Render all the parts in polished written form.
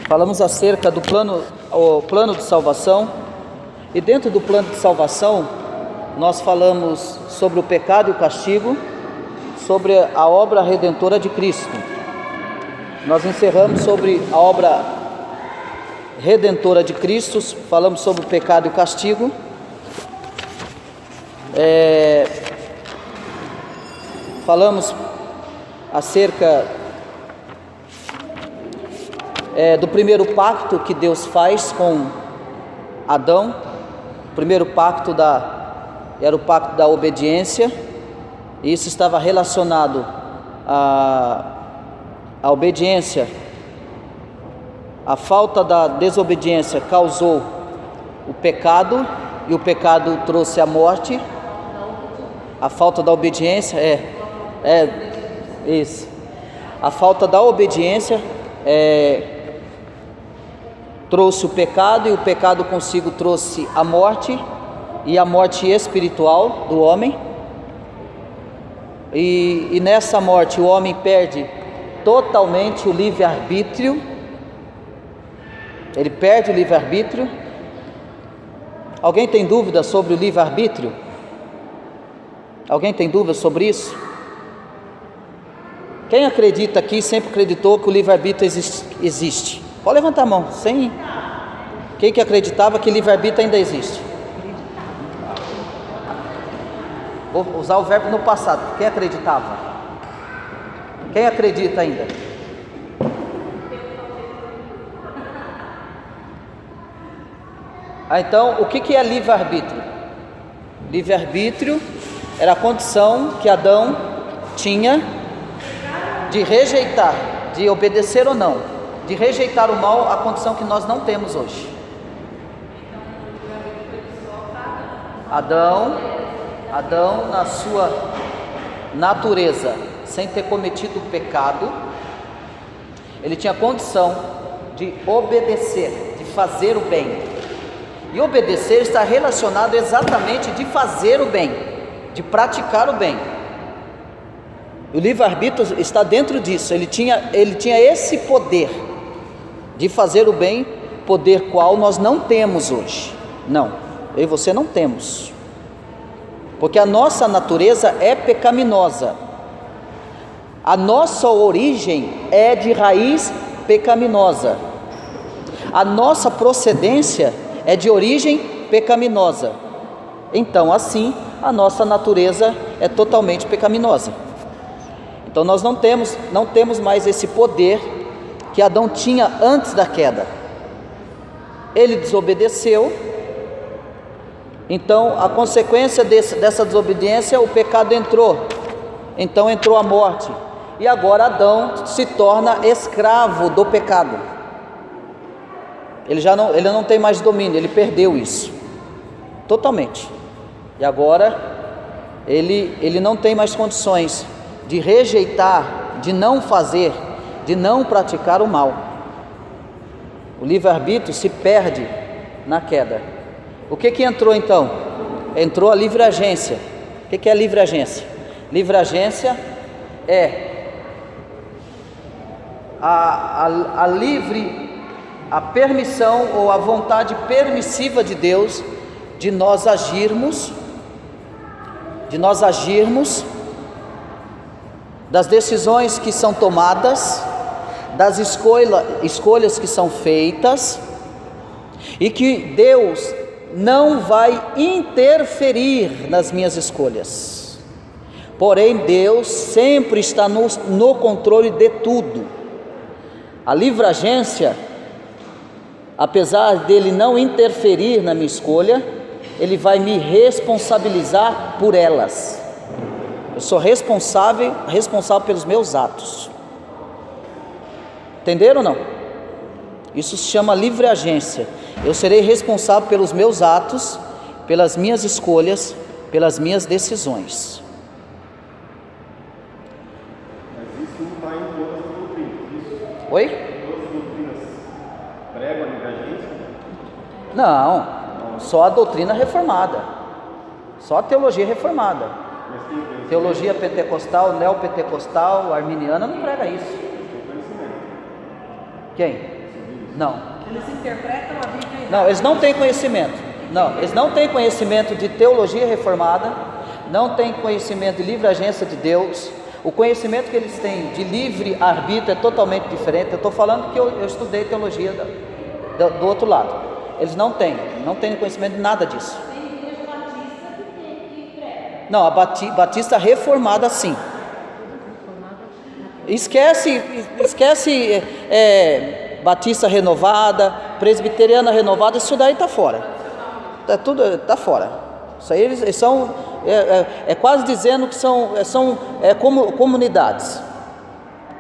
Falamos acerca do plano de salvação, e dentro do plano de salvação nós falamos sobre o pecado e o castigo, sobre a obra redentora de Cristo. Nós encerramos sobre a obra redentora de Cristo, falamos sobre o pecado e o castigo. Falamos acerca do primeiro pacto que Deus faz com Adão. O primeiro pacto era o pacto da obediência, e isso estava relacionado à obediência. A falta da desobediência causou o pecado, e o pecado trouxe a morte. A falta da obediência isso. A falta da obediência trouxe o pecado, e o pecado consigo trouxe a morte, e a morte espiritual do homem. E nessa morte o homem perde totalmente o livre-arbítrio. Ele perde o livre-arbítrio. Alguém tem dúvida sobre o livre-arbítrio? Alguém tem dúvida sobre isso? Quem acredita aqui sempre acreditou que o livre-arbítrio existe? Pode levantar a mão. Quem que acreditava que livre-arbítrio ainda existe? Vou usar o verbo no passado. Quem acreditava? Quem acredita ainda? Então, o que é livre-arbítrio? Livre-arbítrio era a condição que Adão tinha de rejeitar, de obedecer ou não, de rejeitar o mal, a condição que nós não temos hoje. Adão, na sua natureza, sem ter cometido o pecado, ele tinha condição de obedecer, de fazer o bem. E obedecer está relacionado exatamente de fazer o bem, de praticar o bem. O livre-arbítrio está dentro disso. Ele tinha esse poder de fazer o bem, poder qual nós não temos hoje. Não, eu e você não temos, porque a nossa natureza é pecaminosa. A nossa origem é de raiz pecaminosa. A nossa procedência é de origem pecaminosa. Então, assim, a nossa natureza é totalmente pecaminosa. Então nós não temos mais esse poder que Adão tinha antes da queda. Ele desobedeceu. Então a consequência dessa desobediência, o pecado entrou. Então entrou a morte. E agora Adão se torna escravo do pecado. Ele não tem mais domínio, ele perdeu isso totalmente. E agora ele não tem mais condições de rejeitar, de não fazer, de não praticar o mal. O livre-arbítrio se perde na queda. O que entrou então? Entrou a livre-agência. O que é a livre-agência? Livre-agência é a permissão ou a vontade permissiva de Deus de nós agirmos das decisões que são tomadas, das escolhas que são feitas, e que Deus não vai interferir nas minhas escolhas. Porém, Deus sempre está no controle de tudo. A livre-agência, apesar dele não interferir na minha escolha, ele vai me responsabilizar por elas. Eu sou responsável pelos meus atos. Entenderam ou não? Isso se chama livre-agência. Eu serei responsável pelos meus atos, pelas minhas escolhas, pelas minhas decisões. Mas isso não está em todas as doutrinas, isso? Oi? Todas as doutrinas pregam a livre-agência? Não, só a doutrina reformada, só a teologia reformada. Teologia pentecostal, neopentecostal, arminiana não prega isso. Quem? Não. Eles interpretam a Bíblia errado. Não, eles não têm conhecimento. Não, eles não têm conhecimento de teologia reformada, não têm conhecimento de livre agência de Deus. O conhecimento que eles têm de livre arbítrio é totalmente diferente. Eu estou falando que eu estudei teologia do outro lado. Eles não têm conhecimento de nada disso. Não, a Batista reformada sim. Esquece Batista renovada, presbiteriana renovada, isso daí está fora. Está fora. Isso aí eles são quase dizendo que são como comunidades,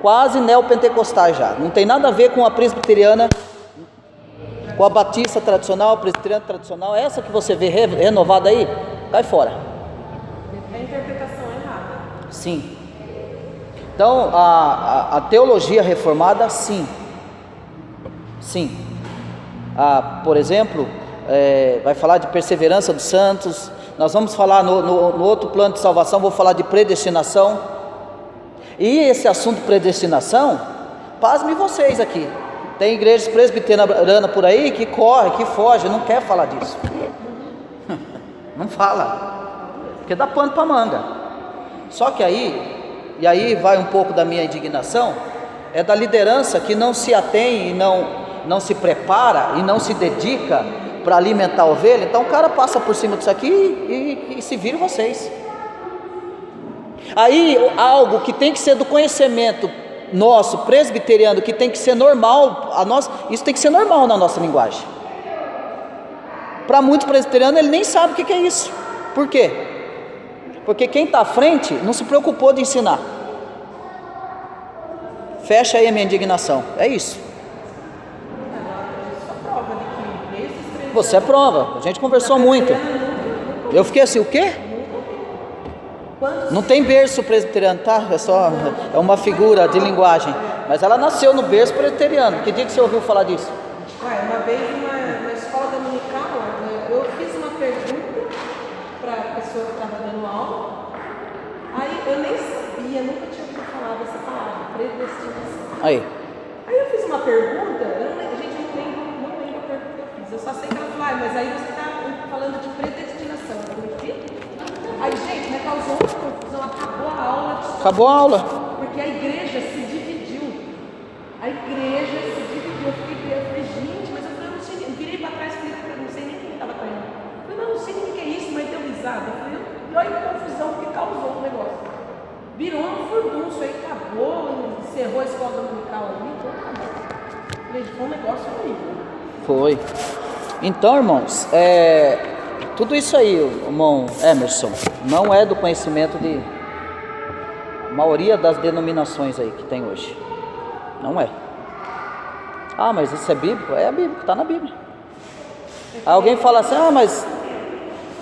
quase neopentecostais já. Não tem nada a ver com a presbiteriana, com a batista tradicional, a presbiteriana tradicional. Essa que você vê renovada aí, cai fora. É a interpretação errada. Sim. Então a teologia reformada, sim. Por exemplo, vai falar de perseverança dos santos. Nós vamos falar no outro plano de salvação, vou falar de predestinação. E esse assunto de predestinação, pasme vocês aqui. Tem igrejas presbiterianas por aí que corre, que foge, não quer falar disso. Não fala, porque dá pano para manga. Só que aí vai um pouco da minha indignação, é da liderança que não se atém e não se prepara e não se dedica para alimentar a ovelha. Então o cara passa por cima disso aqui e se vira vocês. Aí algo que tem que ser do conhecimento nosso, presbiteriano, que tem que ser normal, isso tem que ser normal na nossa linguagem. Para muitos presbiterianos ele nem sabe o que é isso. Por quê? Porque quem está à frente não se preocupou de ensinar. Fecha aí a minha indignação, é isso. Você é prova, a gente conversou muito. Eu fiquei assim, o quê? Não tem berço presbiteriano, tá? É uma figura de linguagem. Mas ela nasceu no berço presbiteriano. Que dia que você ouviu falar disso? Uma vez na escola dominical, eu fiz uma pergunta para a pessoa que estava dando aula. Aí eu nem sabia, nunca tinha ouvido falar dessa palavra, predestinação. Aí eu fiz uma pergunta, a gente não lembra a pergunta que eu fiz. Eu só sei que ela falou, mas aí você está falando de predestinação. Eu falei, o quê? Aí, gente, mas causou uma confusão, acabou a aula. Acabou a aula. Porque a igreja se dividiu. Eu falei, gente, mas eu não sei, eu virei para trás, não sei nem quem estava caindo. Eu falei, não sei nem o que é isso, mas deu risada. Eu falei, olha a confusão que causou o negócio. Virou um furdunço, aí acabou, encerrou a escola dominical ali, então acabou. Foi um negócio horrível. Foi. Então, irmãos, tudo isso aí, irmão Emerson, não é do conhecimento de maioria das denominações aí que tem hoje. Não é. Ah, mas isso é bíblico? É bíblico, está na Bíblia. Aí alguém fala assim, mas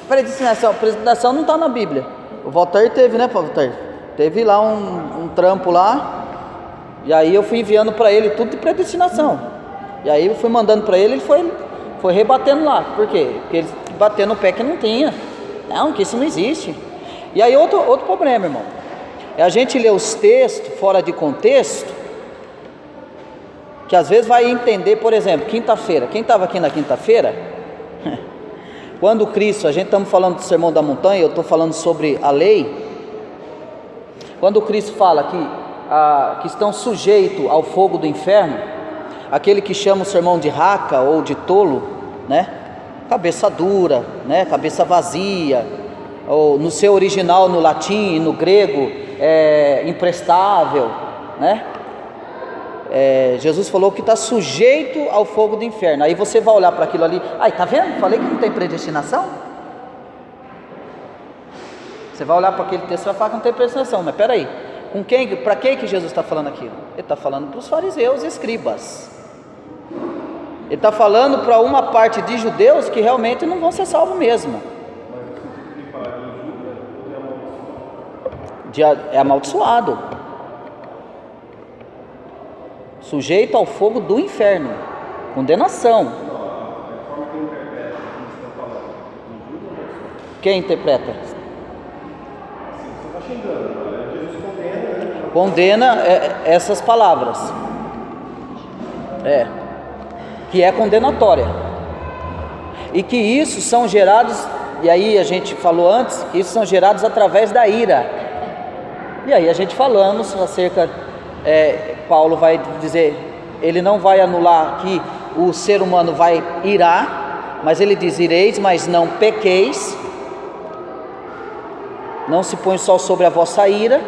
predestinação não está na Bíblia. O Walter teve, né, Walter? Teve lá um trampo lá, e aí eu fui enviando para ele tudo de predestinação. E aí eu fui mandando para ele foi rebatendo lá. Por quê? Porque ele bateu no pé que não tinha. Não, que isso não existe. E aí outro problema, irmão, é a gente ler os textos fora de contexto, que às vezes vai entender, por exemplo, quinta-feira. Quem estava aqui na quinta-feira, quando Cristo, a gente estamos falando do Sermão da Montanha, eu estou falando sobre a lei. Quando Cristo fala que estão sujeitos ao fogo do inferno, aquele que chama o sermão de raca ou de tolo, né? Cabeça dura, né? Cabeça vazia, ou no seu original no latim e no grego, imprestável, né? Jesus falou que está sujeito ao fogo do inferno. Aí você vai olhar para aquilo ali, tá vendo? Falei que não tem predestinação. Você vai olhar para aquele texto e vai falar que não tem predestinação. Mas peraí, para quem que Jesus está falando aquilo? Ele está falando para os fariseus e escribas. Ele está falando para uma parte de judeus que realmente não vão ser salvos mesmo. É amaldiçoado, sujeito ao fogo do inferno, condenação. Quem interpreta? Condena essas palavras. que é condenatória. E que isso são gerados, e aí a gente falou antes, que isso são gerados através da ira. E aí a gente falamos acerca, Paulo vai dizer, ele não vai anular que o ser humano vai irar, mas ele diz: ireis, mas não pequeis, não se põe só sobre a vossa ira,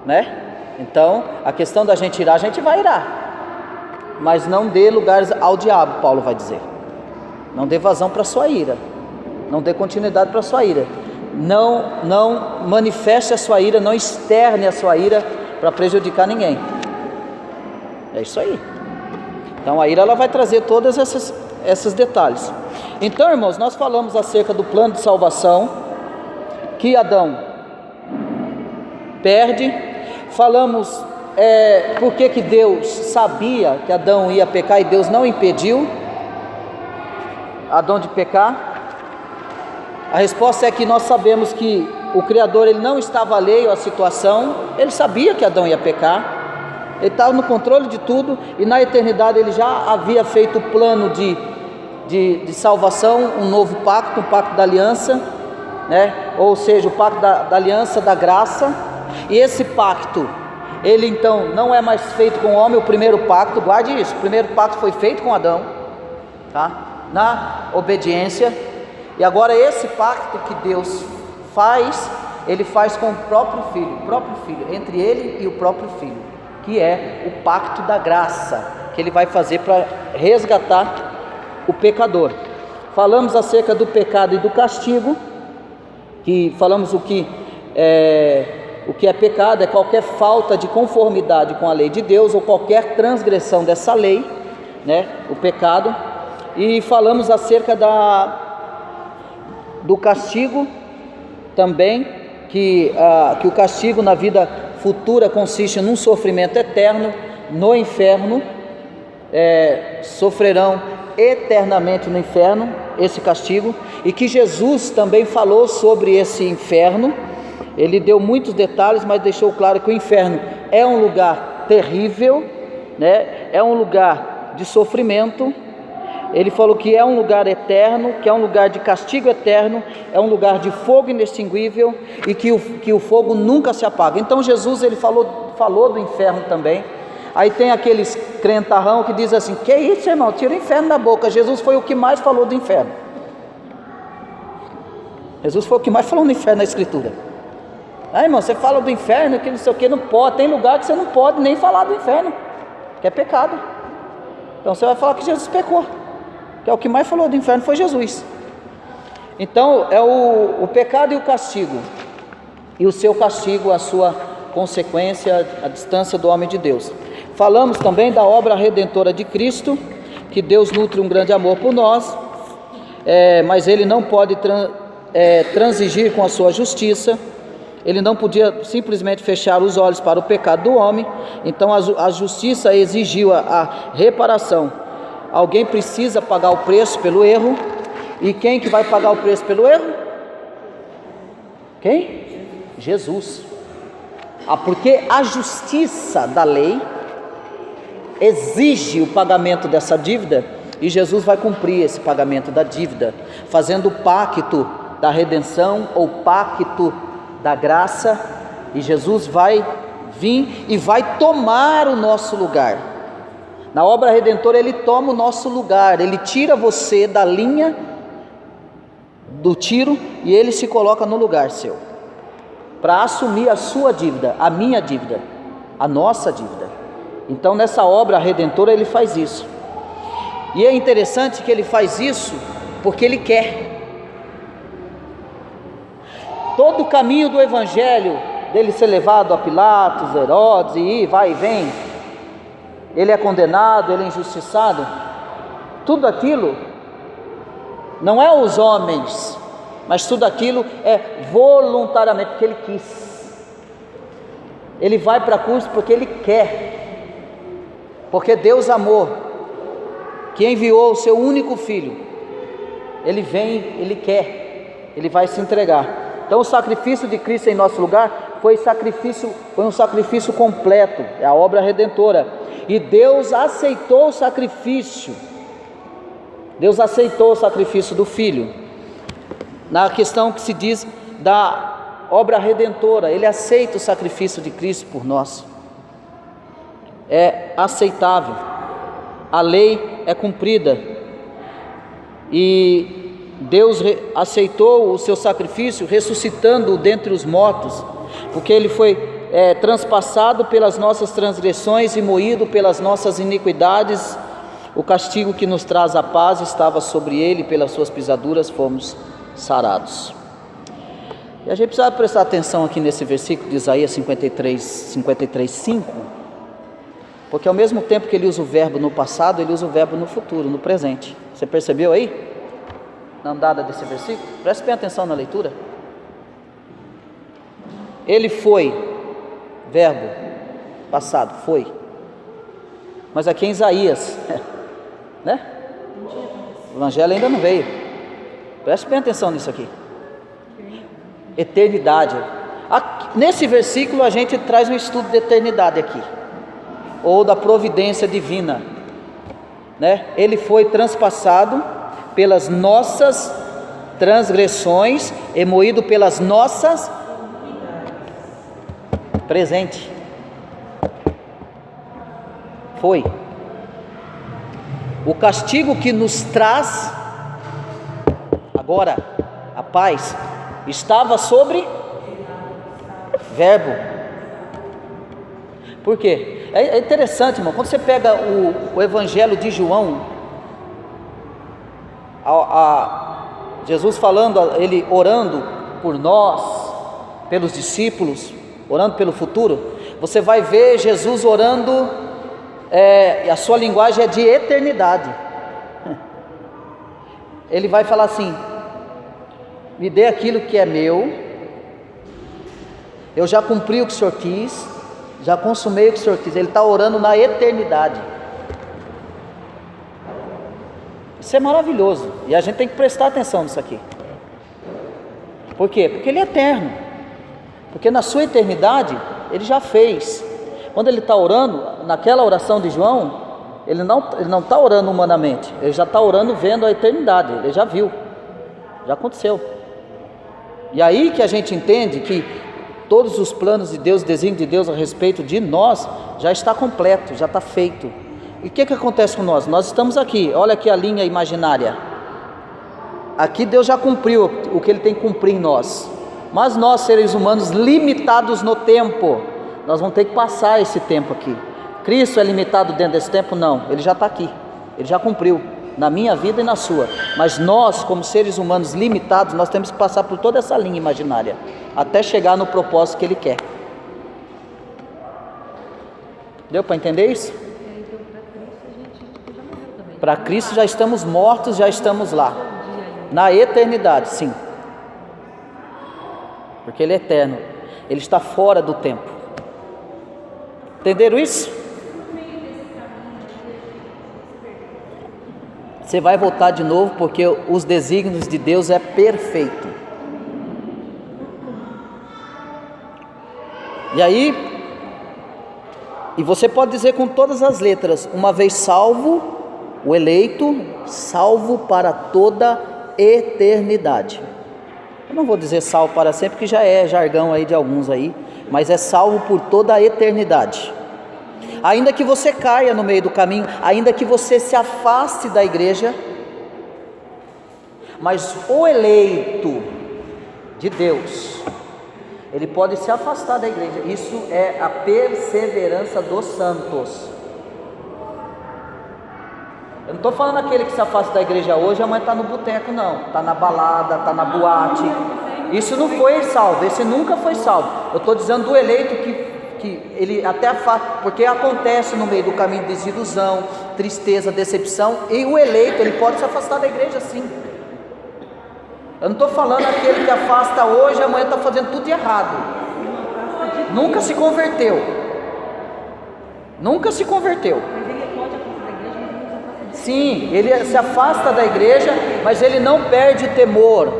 né? Então, a questão da gente irar, a gente vai irar, mas não dê lugares ao diabo, Paulo vai dizer. Não dê vazão para a sua ira, não dê continuidade para a sua ira, não manifeste a sua ira, não externe a sua ira para prejudicar ninguém. É isso aí. Então a ira, ela vai trazer todos esses detalhes. Então, irmãos, nós falamos acerca do plano de salvação que Adão perde. Falamos por que Deus sabia que Adão ia pecar e Deus não impediu Adão de pecar. A resposta é que nós sabemos que o Criador, ele não estava alheio à situação, ele sabia que Adão ia pecar, ele estava no controle de tudo, e na eternidade ele já havia feito o plano de salvação, um novo pacto, um pacto da aliança, né? Ou seja, o pacto da aliança da graça. E esse pacto, ele então não é mais feito com o homem. O primeiro pacto, guarde isso, o primeiro pacto foi feito com Adão, tá? Na obediência. E agora esse pacto que Deus faz, ele faz com o próprio filho, entre ele e o próprio filho, que é o pacto da graça, que ele vai fazer para resgatar o pecador. Falamos acerca do pecado e do castigo, que falamos o que é pecado, é qualquer falta de conformidade com a lei de Deus, ou qualquer transgressão dessa lei, né, o pecado. E falamos acerca do castigo também, que o castigo na vida futura consiste num sofrimento eterno no inferno, sofrerão eternamente no inferno esse castigo, e que Jesus também falou sobre esse inferno. Ele deu muitos detalhes, mas deixou claro que o inferno é um lugar terrível, né? É um lugar de sofrimento. Ele falou que é um lugar eterno, que é um lugar de castigo eterno, é um lugar de fogo inextinguível, e que o fogo nunca se apaga. Então Jesus, ele falou do inferno também. Aí tem aqueles crentarrão que diz assim: que isso, irmão, tira o inferno da boca. Jesus foi o que mais falou do inferno. Jesus foi o que mais falou do inferno na escritura. Irmão, você fala do inferno, que não sei o que, não pode. Tem lugar que você não pode nem falar do inferno, que é pecado. Então você vai falar que Jesus pecou, que é o que mais falou do inferno foi Jesus. Então é o pecado e o castigo, e o seu castigo, a sua consequência, a distância do homem de Deus. Falamos também da obra redentora de Cristo, que Deus nutre um grande amor por nós, mas Ele não pode transigir com a sua justiça. Ele não podia simplesmente fechar os olhos para o pecado do homem. Então a justiça exigiu a reparação. Alguém precisa pagar o preço pelo erro. E quem que vai pagar o preço pelo erro? Quem? Jesus. Porque a justiça da lei exige o pagamento dessa dívida, e Jesus vai cumprir esse pagamento da dívida, fazendo o pacto da redenção, ou pacto da graça. E Jesus vai vir e vai tomar o nosso lugar. Na obra redentora Ele toma o nosso lugar, Ele tira você da linha do tiro e Ele se coloca no lugar seu, para assumir a sua dívida, a minha dívida, a nossa dívida. Então nessa obra redentora Ele faz isso. E é interessante que Ele faz isso porque Ele quer. Todo o caminho do Evangelho, dele ser levado a Pilatos, Herodes, e vai e vem, ele é condenado, ele é injustiçado, tudo aquilo não é os homens, mas tudo aquilo é voluntariamente, porque ele quis. Ele vai para a cruz porque ele quer, porque Deus amou, que enviou o seu único filho. Ele vem, ele quer, ele vai se entregar. Então o sacrifício de Cristo em nosso lugar foi um sacrifício completo, é a obra redentora. E Deus aceitou o sacrifício Deus aceitou o sacrifício do Filho. Na questão que se diz da obra redentora, Ele aceita o sacrifício de Cristo por nós. É aceitável. A lei é cumprida. E Deus aceitou o seu sacrifício, ressuscitando-o dentre os mortos, porque Ele foi transpassado pelas nossas transgressões e moído pelas nossas iniquidades. O castigo que nos traz a paz estava sobre Ele, pelas suas pisaduras fomos sarados. E a gente precisa prestar atenção aqui nesse versículo de Isaías 53:5, porque ao mesmo tempo que ele usa o verbo no passado, ele usa o verbo no futuro, no presente. Você percebeu aí? Na andada desse versículo? Preste bem atenção na leitura. Ele foi, verbo passado, foi. Mas aqui em Isaías, né? O evangelho ainda não veio. Preste bem atenção nisso aqui. Eternidade. Nesse versículo a gente traz um estudo de eternidade aqui, ou da providência divina, né? Ele foi transpassado pelas nossas transgressões e moído pelas nossas presente. Foi. O castigo que nos traz agora a paz estava sobre verbo. Por quê? É interessante, irmão, quando você pega o evangelho de João, Jesus falando, ele orando por nós, pelos discípulos, orando pelo futuro, você vai ver Jesus orando, a sua linguagem é de eternidade. Ele vai falar assim: me dê aquilo que é meu, eu já cumpri o que o Senhor quis, já consumei o que o Senhor quis. Ele está orando na eternidade. Isso é maravilhoso, e a gente tem que prestar atenção nisso aqui. Por quê? Porque Ele é eterno, porque na sua eternidade Ele já fez. Quando Ele está orando, naquela oração de João, Ele não está orando humanamente, Ele já está orando vendo a eternidade, Ele já viu, já aconteceu. E aí que a gente entende que todos os planos de Deus, desígnio de Deus a respeito de nós, já está completo, já está feito. E o que acontece com nós? Nós estamos aqui, olha aqui a linha imaginária. Aqui Deus já cumpriu o que Ele tem que cumprir em nós. Mas nós, seres humanos limitados no tempo, nós vamos ter que passar esse tempo aqui. Cristo é limitado dentro desse tempo? Não, Ele já está aqui, Ele já cumpriu, na minha vida e na sua. Mas nós, como seres humanos limitados, nós temos que passar por toda essa linha imaginária, até chegar no propósito que Ele quer. Deu para entender isso? Para Cristo já estamos mortos, já estamos lá, na eternidade, sim. Porque Ele é eterno, Ele está fora do tempo. Entenderam isso? Você vai voltar de novo, porque os desígnios de Deus é perfeito. E aí, e você pode dizer com todas as letras: uma vez salvo, o eleito, salvo para toda eternidade. Eu não vou dizer salvo para sempre, porque já é jargão aí de alguns aí, mas é salvo por toda a eternidade. Ainda que você caia no meio do caminho, ainda que você se afaste da igreja, mas o eleito de Deus, ele pode se afastar da igreja. Isso é a perseverança dos santos. Eu não estou falando aquele que se afasta da igreja hoje, amanhã está no boteco, não, está na balada, está na boate. Isso não foi salvo, esse nunca foi salvo. Eu estou dizendo do eleito que ele até afasta, porque acontece no meio do caminho desilusão, tristeza, decepção, e o eleito, ele pode se afastar da igreja sim. Eu não estou falando aquele que afasta hoje, amanhã está fazendo tudo errado, nunca se converteu, sim, ele se afasta da igreja, mas ele não perde temor,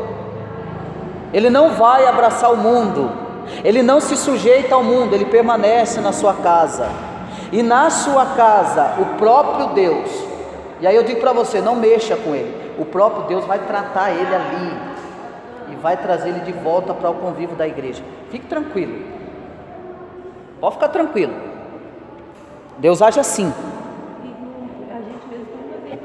ele não vai abraçar o mundo, ele não se sujeita ao mundo, ele permanece na sua casa, e na sua casa o próprio Deus, e aí eu digo para você, não mexa com ele, o próprio Deus vai tratar ele ali e vai trazer ele de volta para o convívio da igreja. Fique tranquilo, pode ficar tranquilo, Deus age assim. A gente mesmo tem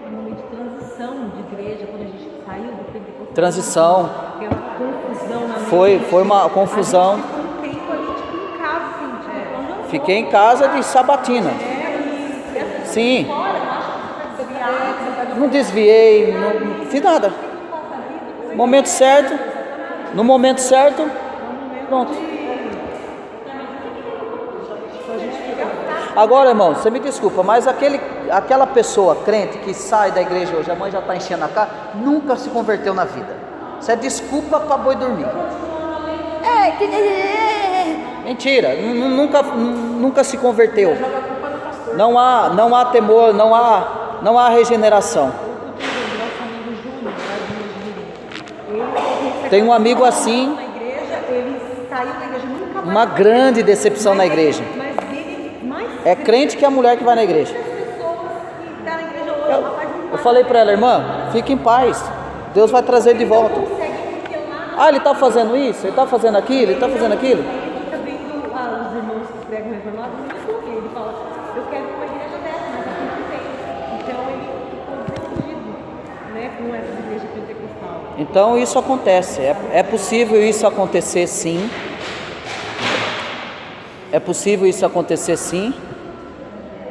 um momento de transição de igreja, quando a gente saiu do pentecostal. Transição. Aquela confusão na Foi uma confusão. A gente ficou um tempo ali, tipo, em casa, assim, Fiquei em casa de sabatina. Sim. Não desviei, não fiz nada. Momento certo, no momento certo, pronto. Agora, irmão, você me desculpa, mas aquela pessoa crente que sai da igreja hoje, a mãe já está enchendo a cara, nunca se converteu na vida. Isso é desculpa para boi dormir. Mentira, nunca se converteu. Não há temor, não há regeneração. Tem um amigo assim, uma grande decepção na igreja. É crente que é a mulher que vai na igreja. Eu falei para ela, irmã, fique em paz, Deus vai trazer de volta. Ah, ele está fazendo isso, ele está fazendo aquilo, ele está fazendo aquilo. Ele fica vendo os irmãos que pregam reformados no YouTube. Ele fala, eu quero uma igreja dessa, mas aqui não tem. Então ele ficou desiludido, né, com essa igreja pentecostal. Então isso acontece, é possível isso acontecer sim. É possível isso acontecer sim.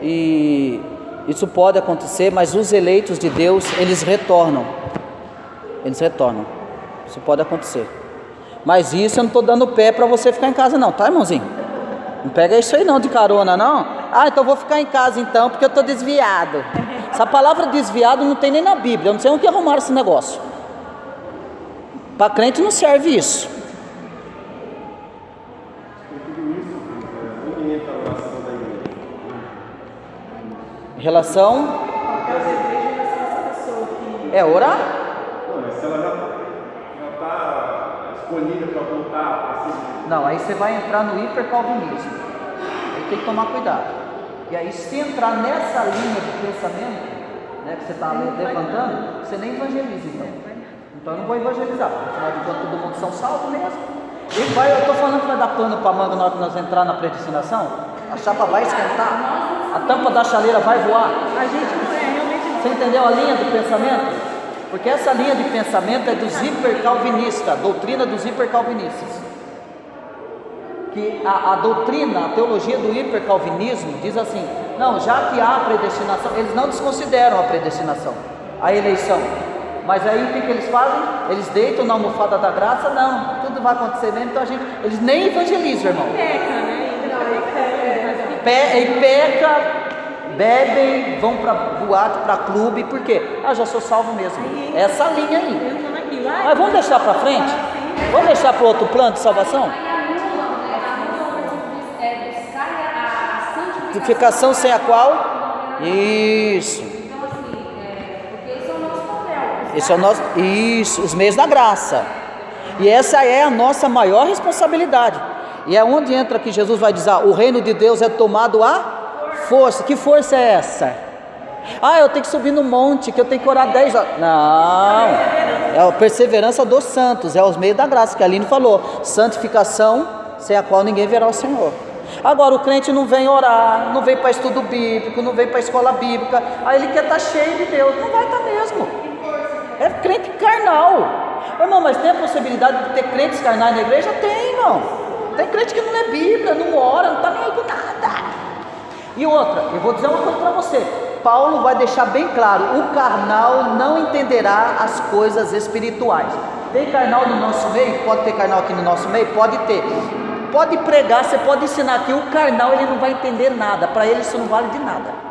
E isso pode acontecer, mas os eleitos de Deus, eles retornam. Isso pode acontecer. Mas isso eu não estou dando pé para você ficar em casa não, tá, irmãozinho? Não pega isso aí não de carona não. Ah, então eu vou ficar em casa então, porque eu estou desviado. Essa palavra desviado não tem nem na Bíblia. Eu não sei onde arrumaram esse negócio. Para crente não serve isso. Relação é orar? Não, se ela já está escolhida para voltar. Não, aí você vai entrar no hipercalvinismo. Aí tem que tomar cuidado. E aí, se entrar nessa linha de pensamento, né, que você está levantando, você nem evangeliza então. Então eu não vou evangelizar, porque afinal de contas todo mundo são salvos mesmo. Eu estou falando que vai dar pano para manga na hora que nós entrar na predestinação. A chapa vai esquentar, a tampa da chaleira vai voar. A gente não é realmente... Você entendeu a linha de pensamento? Porque essa linha de pensamento é dos hipercalvinistas, a doutrina dos hipercalvinistas. Que a doutrina, a teologia do hipercalvinismo diz assim, não, já que há predestinação, eles não desconsideram a predestinação, a eleição. Mas aí o que eles fazem? Eles deitam na almofada da graça, não, tudo vai acontecer mesmo, então eles nem evangelizam, irmão. Peca, né? Peca, bebem, vão para boate, para clube, por quê? Ah, já sou salvo mesmo. Essa linha aí. Mas vamos deixar para frente? Vamos deixar para outro plano de salvação? Santificação sem a qual? Isso. Esse é o nosso, isso, os meios da graça. E essa é a nossa maior responsabilidade. E é onde entra que Jesus vai dizer, o reino de Deus é tomado a força. Que força é essa? Ah, eu tenho que subir no monte, que eu tenho que orar 10 horas. Não, é a perseverança dos santos, é os meios da graça, que a Aline falou. Santificação sem a qual ninguém verá o Senhor. Agora o crente não vem orar, não vem para estudo bíblico, não vem para escola bíblica. Aí ele quer estar cheio de Deus, não vai estar mesmo. É crente carnal. Irmão, mas tem a possibilidade de ter crentes carnais na igreja? Tem, irmão. Tem crente que não lê Bíblia, não ora, não está nem aí com nada. E outra, eu vou dizer uma coisa para você. Paulo vai deixar bem claro, o carnal não entenderá as coisas espirituais. Tem carnal no nosso meio? Pode ter carnal aqui no nosso meio? Pode ter. Pode pregar, você pode ensinar aqui. O carnal ele não vai entender nada, para ele isso não vale de nada.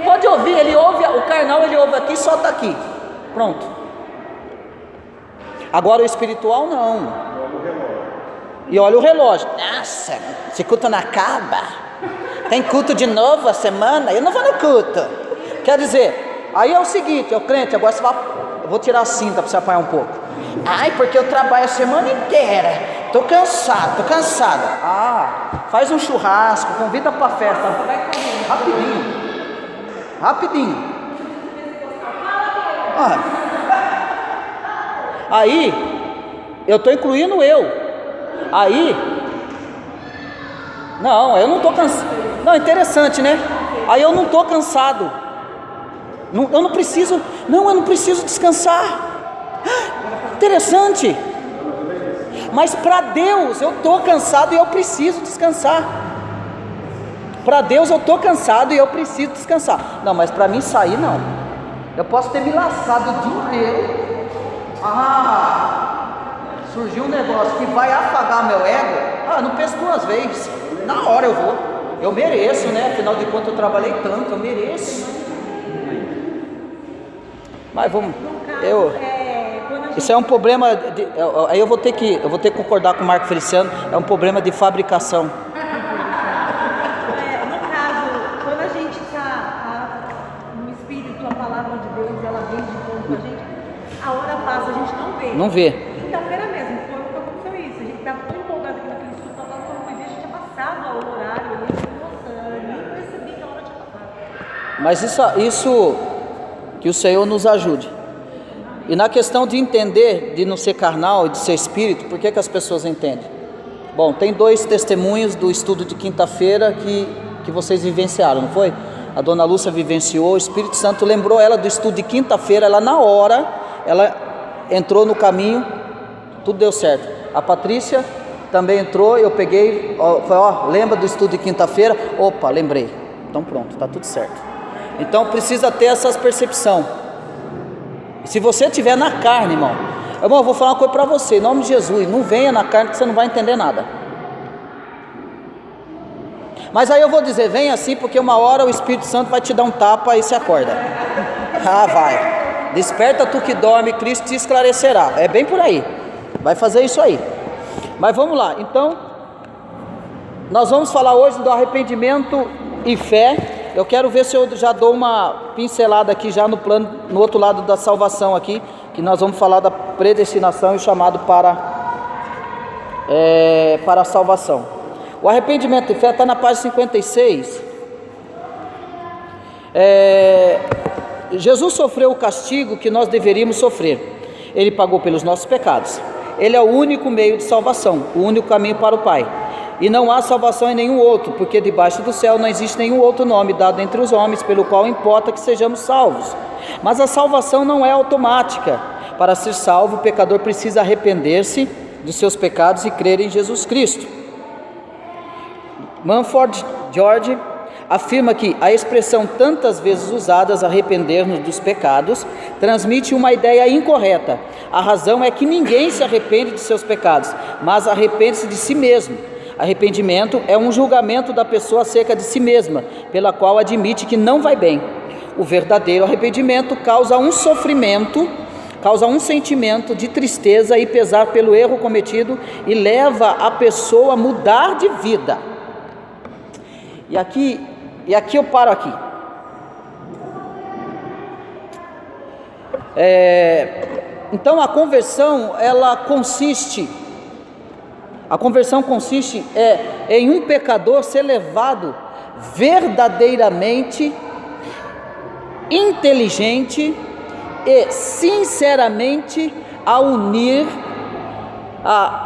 Pode ouvir, ele ouve, o carnal ele ouve aqui e solta aqui. Pronto. Agora o espiritual não. E olha o relógio. Nossa, esse culto não acaba. Tem culto de novo a semana? Eu não vou no culto. Quer dizer, aí é o seguinte, o crente, agora você vai, eu vou tirar a cinta para você apanhar um pouco. Ai, porque eu trabalho a semana inteira. Tô cansado. Ah, faz um churrasco, convida para festa. Rapidinho. Aí, eu estou incluindo eu. Aí, não, eu não estou cansado. Não, interessante, né? Aí eu não estou cansado. Eu não preciso descansar. Interessante. Mas para Deus eu estou cansado e eu preciso descansar. Para Deus eu estou cansado e eu preciso descansar. Não, mas para mim sair não. Eu posso ter me laçado o dia inteiro. Surgiu um negócio que vai afagar meu ego. Não penso duas vezes. Na hora eu vou. Eu mereço, né? Afinal de contas eu trabalhei tanto, eu mereço. Mas vamos. Isso é um problema. Aí eu vou ter que concordar com o Marco Feliciano. É um problema de fabricação. No caso, quando a gente está no Espírito, a palavra de Deus, ela vem de encontro com a gente, a hora passa, a gente não vê. Não vê. Quinta-feira mesmo, foi o que aconteceu isso. A gente estava tão empolgado aqui naquele estudo, quando foi ver, a gente tinha passado ao horário, eu nem percebi que a hora tinha passado. Mas isso que o Senhor nos ajude. E na questão de entender, de não ser carnal e de ser espírito, por que as pessoas entendem? Bom, tem 2 testemunhos do estudo de quinta-feira que vocês vivenciaram, não foi? A dona Lúcia vivenciou, o Espírito Santo lembrou ela do estudo de quinta-feira, ela na hora, ela entrou no caminho, tudo deu certo. A Patrícia também entrou, eu peguei, falei, lembra do estudo de quinta-feira? Opa, lembrei. Então pronto, está tudo certo. Então precisa ter essa percepção. Se você estiver na carne, irmão, eu vou falar uma coisa para você, em nome de Jesus, não venha na carne que você não vai entender nada. Mas aí eu vou dizer, vem assim, porque uma hora o Espírito Santo vai te dar um tapa e se acorda. Vai, desperta tu que dorme, Cristo te esclarecerá. É bem por aí, vai fazer isso aí. Mas vamos lá, então, nós vamos falar hoje do arrependimento e fé. Eu quero ver se eu já dou uma pincelada aqui já no plano, no outro lado da salvação aqui, que nós vamos falar da predestinação e chamado para a salvação. O arrependimento e fé está na página 56. Jesus sofreu o castigo que nós deveríamos sofrer. Ele pagou pelos nossos pecados. Ele é o único meio de salvação, o único caminho para o Pai. E não há salvação em nenhum outro, porque debaixo do céu não existe nenhum outro nome dado entre os homens, pelo qual importa que sejamos salvos. Mas a salvação não é automática. Para ser salvo, o pecador precisa arrepender-se dos seus pecados e crer em Jesus Cristo. Mumford George afirma que a expressão tantas vezes usada, arrepender-nos dos pecados, transmite uma ideia incorreta. A razão é que ninguém se arrepende de seus pecados, mas arrepende-se de si mesmo. Arrependimento é um julgamento da pessoa acerca de si mesma, pela qual admite que não vai bem. O verdadeiro arrependimento causa um sofrimento, causa um sentimento de tristeza e pesar pelo erro cometido e leva a pessoa a mudar de vida. E aqui eu paro aqui. Então a conversão consiste em um pecador ser levado verdadeiramente, inteligente e sinceramente a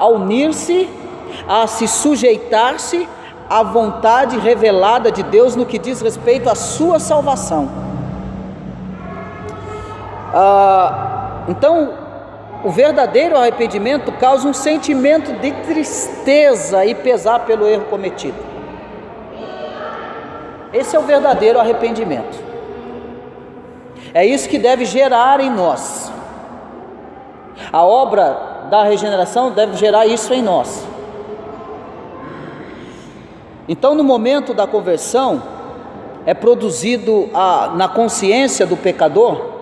unir-se, a se sujeitar-se à vontade revelada de Deus no que diz respeito à sua salvação. Então, o verdadeiro arrependimento causa um sentimento de tristeza e pesar pelo erro cometido. Esse é o verdadeiro arrependimento. É isso que deve gerar em nós. A obra da regeneração deve gerar isso em nós. Então, no momento da conversão, é produzido na consciência do pecador.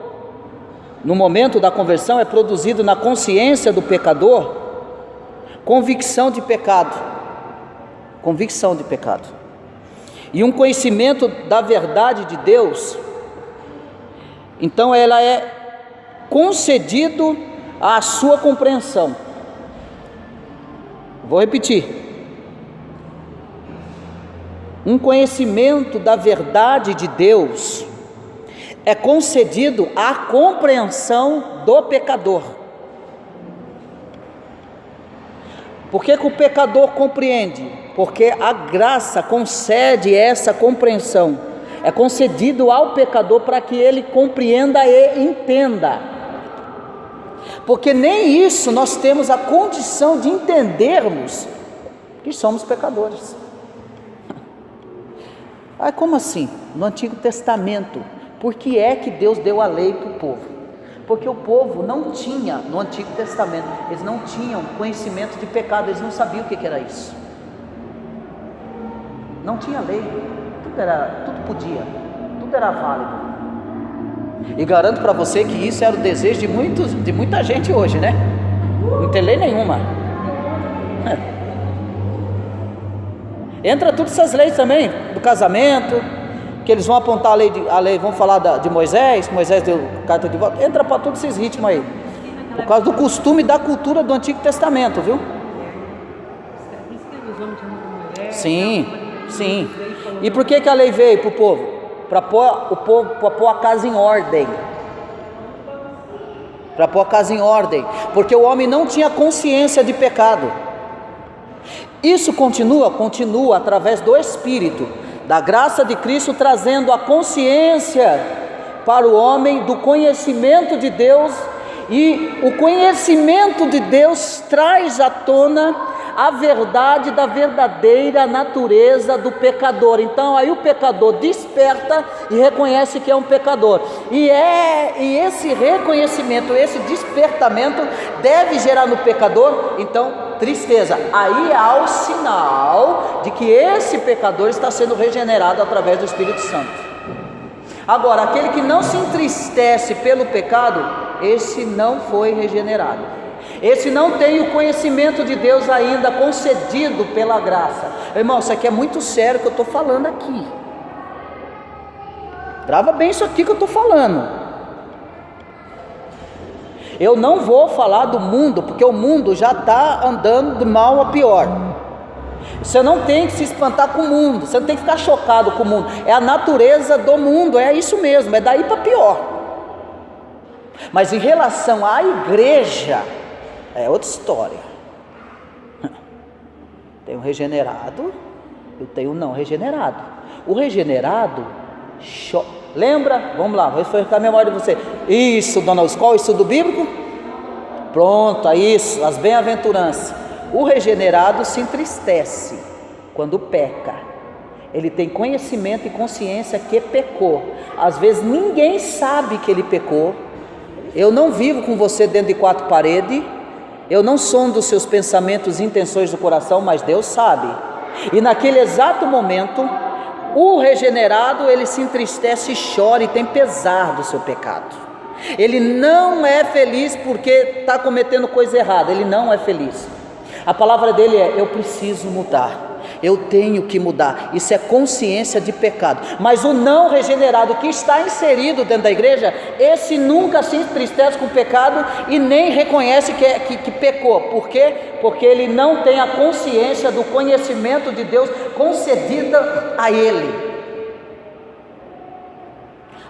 No momento da conversão é produzido na consciência do pecador convicção de pecado, e um conhecimento da verdade de Deus. Então ela é concedido à sua compreensão. Vou repetir: um conhecimento da verdade de Deus é concedido a compreensão do pecador. Por que o pecador compreende? Porque a graça concede essa compreensão. É concedido ao pecador para que ele compreenda e entenda. Porque nem isso nós temos a condição de entendermos que somos pecadores. Ah, como assim? No Antigo Testamento, por que é que Deus deu a lei para o povo? Porque o povo não tinha, no Antigo Testamento, eles não tinham conhecimento de pecado, eles não sabiam o que era isso. Não tinha lei, tudo podia, tudo era válido. E garanto para você que isso era o desejo de muita gente hoje, né? Não tem lei nenhuma. Entra todas essas leis também, do casamento, que eles vão apontar a lei, vão falar de Moisés, Moisés deu carta de volta, entra para todos esses ritmos aí, por causa do costume e da cultura do Antigo Testamento, viu? Sim, sim. E por que a lei veio para o povo? Para pôr a casa em ordem. Para pôr a casa em ordem, porque o homem não tinha consciência de pecado. Isso continua através do Espírito, da graça de Cristo, trazendo a consciência para o homem do conhecimento de Deus, e o conhecimento de Deus traz à tona a verdade da verdadeira natureza do pecador. Então aí o pecador desperta e reconhece que é um pecador, e esse reconhecimento, esse despertamento deve gerar no pecador, então, tristeza. Aí há o sinal de que esse pecador está sendo regenerado através do Espírito Santo. Agora, aquele que não se entristece pelo pecado, esse não foi regenerado. Esse não tem o conhecimento de Deus ainda concedido pela graça. Irmão, isso aqui é muito sério que eu estou falando aqui. Grava bem isso aqui que eu estou falando. Eu não vou falar do mundo, porque o mundo já está andando de mal a pior. Você não tem que se espantar com o mundo, você não tem que ficar chocado com o mundo. É a natureza do mundo, é isso mesmo, é daí para pior. Mas em relação à igreja, é outra história. Tem o regenerado, eu tenho o não regenerado. O regenerado, lembra? Vamos lá, vou refrescar a memória de você. Isso, dona Luz, qual é o estudo bíblico? Pronto, é isso, as bem-aventuranças. O regenerado se entristece quando peca. Ele tem conhecimento e consciência que pecou. Às vezes ninguém sabe que ele pecou. Eu não vivo com você dentro de quatro paredes. Eu não sondo os seus pensamentos e intenções do coração, mas Deus sabe. E naquele exato momento, o regenerado, ele se entristece e chora e tem pesar do seu pecado. Ele não é feliz porque está cometendo coisa errada. Ele não é feliz. A palavra dele é: eu preciso mudar, eu tenho que mudar. Isso é consciência de pecado. Mas o não regenerado que está inserido dentro da igreja, esse nunca se entristece com o pecado e nem reconhece que pecou. Por quê? Porque ele não tem a consciência do conhecimento de Deus concedida a ele.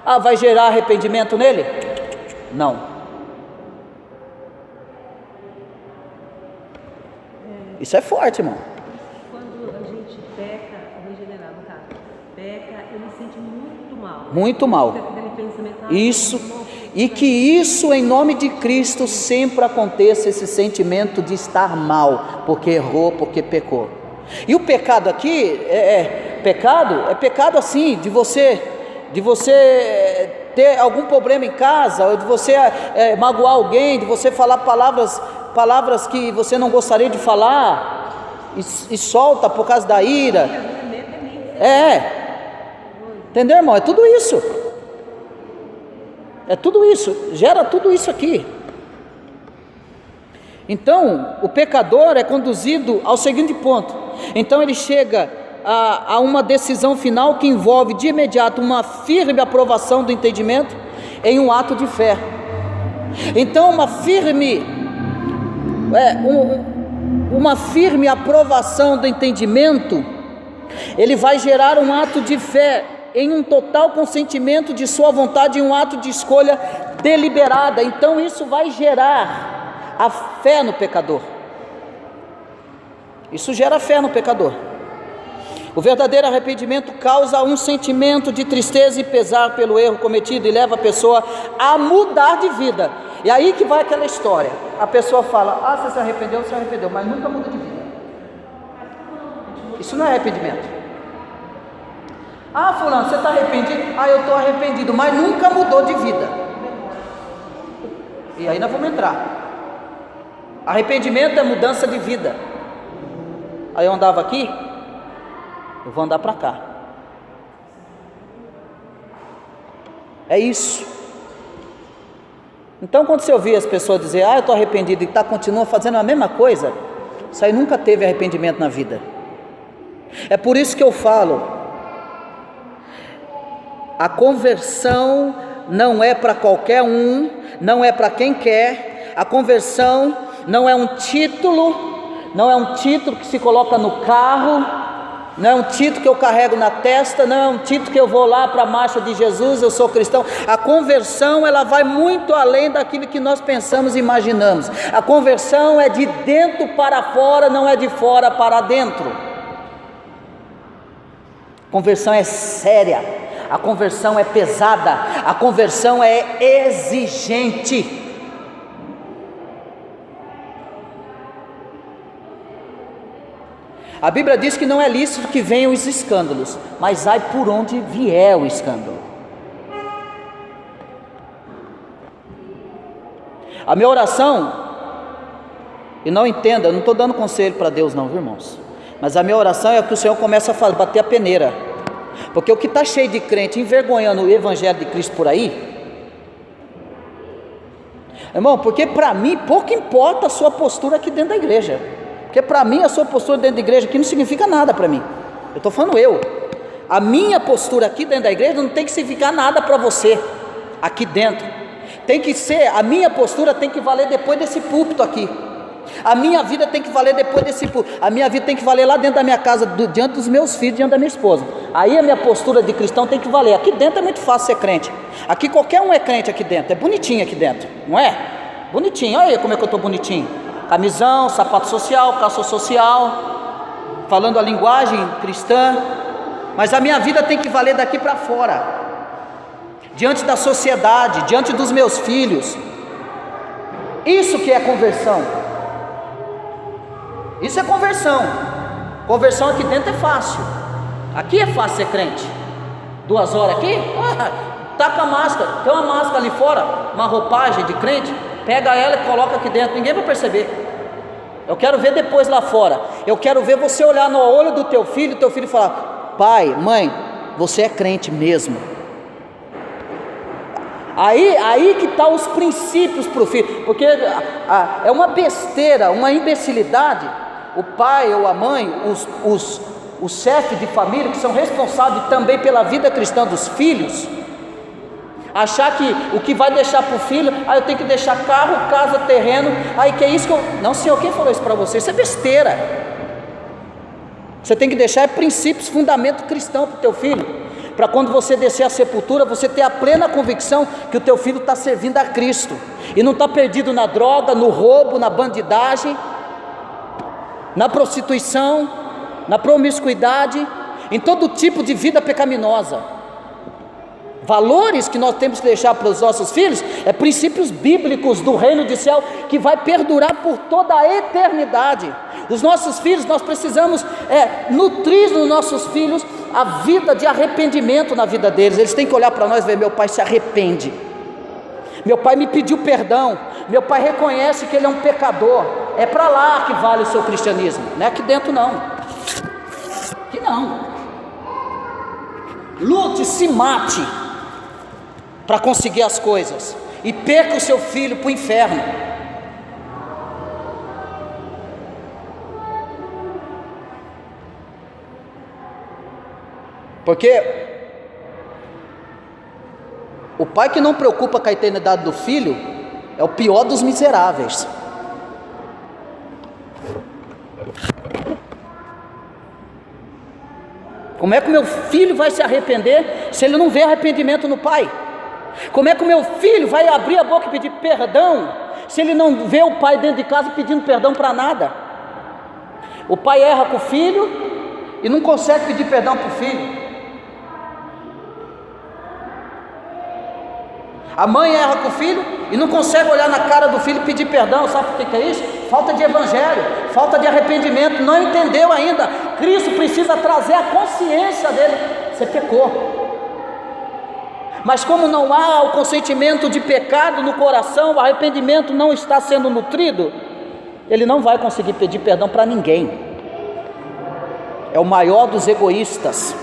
Ah, vai gerar arrependimento nele? Não. Isso é forte, irmão. Quando a gente peca, o regenerado, cara, peca, ele se sente muito mal. Muito mal. Isso, e que isso em nome de Cristo sempre aconteça, esse sentimento de estar mal, porque errou, porque pecou. E o pecado aqui, é pecado assim, de você ter algum problema em casa, ou de você magoar alguém, de você falar palavras que você não gostaria de falar, e solta por causa da ira. Entendeu, irmão? É tudo isso. É tudo isso, gera tudo isso aqui. Então, o pecador é conduzido ao seguinte ponto. Então ele chega a uma decisão final que envolve de imediato uma firme aprovação do entendimento em um ato de fé. Então uma firme aprovação do entendimento, ele vai gerar um ato de fé em um total consentimento de sua vontade, em um ato de escolha deliberada. Então isso vai gerar a fé no pecador. Isso gera fé no pecador. O verdadeiro arrependimento causa um sentimento de tristeza e pesar pelo erro cometido e leva a pessoa a mudar de vida. E aí que vai aquela história, a pessoa fala, você se arrependeu, mas nunca muda de vida. Isso não é arrependimento. Fulano, você está arrependido? Eu estou arrependido, mas nunca mudou de vida. E aí nós vamos entrar. Arrependimento é mudança de vida. Aí eu andava aqui, eu vou andar para cá. É isso. Então quando você ouvir as pessoas dizer, eu estou arrependido, e continua fazendo a mesma coisa, isso aí nunca teve arrependimento na vida. É por isso que eu falo, a conversão não é para qualquer um, não é para quem quer. A conversão não é um título, não é um título que se coloca no carro, não é um título que eu carrego na testa, não é um título que eu vou lá para a marcha de Jesus, eu sou cristão. A conversão, ela vai muito além daquilo que nós pensamos e imaginamos. A conversão é de dentro para fora, não é de fora para dentro. A conversão é séria, a conversão é pesada, a conversão é exigente. A Bíblia diz que não é lícito que venham os escândalos, mas ai por onde vier o escândalo. A minha oração, e não entenda, eu não estou dando conselho para Deus não, viu, irmãos? Mas a minha oração é que o Senhor comece a bater a peneira, porque o que está cheio de crente envergonhando o Evangelho de Cristo por aí, irmão, porque para mim pouco importa a sua postura aqui dentro da igreja. Porque para mim a sua postura dentro da igreja aqui não significa nada para mim. Eu estou falando a minha postura aqui dentro da igreja não tem que significar nada para você aqui dentro. Tem que ser, a minha postura tem que valer depois desse púlpito aqui. A minha vida tem que valer depois desse púlpito. A minha vida tem que valer lá dentro da minha casa, diante dos meus filhos, diante da minha esposa. Aí a minha postura de cristão tem que valer. Aqui dentro é muito fácil ser crente. Aqui qualquer um é crente aqui dentro. É bonitinho aqui dentro, não é? Bonitinho, olha aí como é que eu estou bonitinho. Camisão, sapato social, calça social, falando a linguagem cristã, mas a minha vida tem que valer daqui para fora, diante da sociedade, diante dos meus filhos. Isso que é conversão. Isso é conversão. Conversão aqui dentro é fácil. Aqui é fácil ser crente. 2 horas aqui, taca a máscara. Tem uma máscara ali fora, uma roupagem de crente. Pega ela e coloca aqui dentro, ninguém vai perceber. Eu quero ver depois lá fora. Eu quero ver você olhar no olho do teu filho falar, pai, mãe, você é crente mesmo. Aí que está os princípios para o filho, porque é uma besteira, uma imbecilidade, o pai ou a mãe, os chefes de família que são responsáveis também pela vida cristã dos filhos, achar que o que vai deixar para o filho, eu tenho que deixar carro, casa, terreno, que é isso que eu... Não, senhor, quem falou isso para você? Isso é besteira. Você tem que deixar princípios, fundamento cristão para o teu filho, para quando você descer à sepultura, você ter a plena convicção que o teu filho está servindo a Cristo, e não está perdido na droga, no roubo, na bandidagem, na prostituição, na promiscuidade, em todo tipo de vida pecaminosa. Valores que nós temos que deixar para os nossos filhos, princípios bíblicos do reino de céu, que vai perdurar por toda a eternidade. Os nossos filhos, nós precisamos nutrir nos nossos filhos a vida de arrependimento na vida deles. Eles têm que olhar para nós e ver, meu pai se arrepende, meu pai me pediu perdão, meu pai reconhece que ele é um pecador. É para lá que vale o seu cristianismo, não é aqui dentro não. Aqui não. Lute, se mate para conseguir as coisas, e perca o seu filho para o inferno. Porque o pai que não preocupa com a eternidade do filho é o pior dos miseráveis. Como é que o meu filho vai se arrepender se ele não vê arrependimento no pai? Como é que o meu filho vai abrir a boca e pedir perdão, se ele não vê o pai dentro de casa pedindo perdão para nada? O pai erra com o filho e não consegue pedir perdão para o filho. A mãe erra com o filho e não consegue olhar na cara do filho e pedir perdão. Sabe por que é isso? Falta de evangelho, falta de arrependimento, não entendeu ainda. Cristo precisa trazer a consciência dele: você pecou. Mas como não há o consentimento de pecado no coração, o arrependimento não está sendo nutrido, ele não vai conseguir pedir perdão para ninguém. É o maior dos egoístas,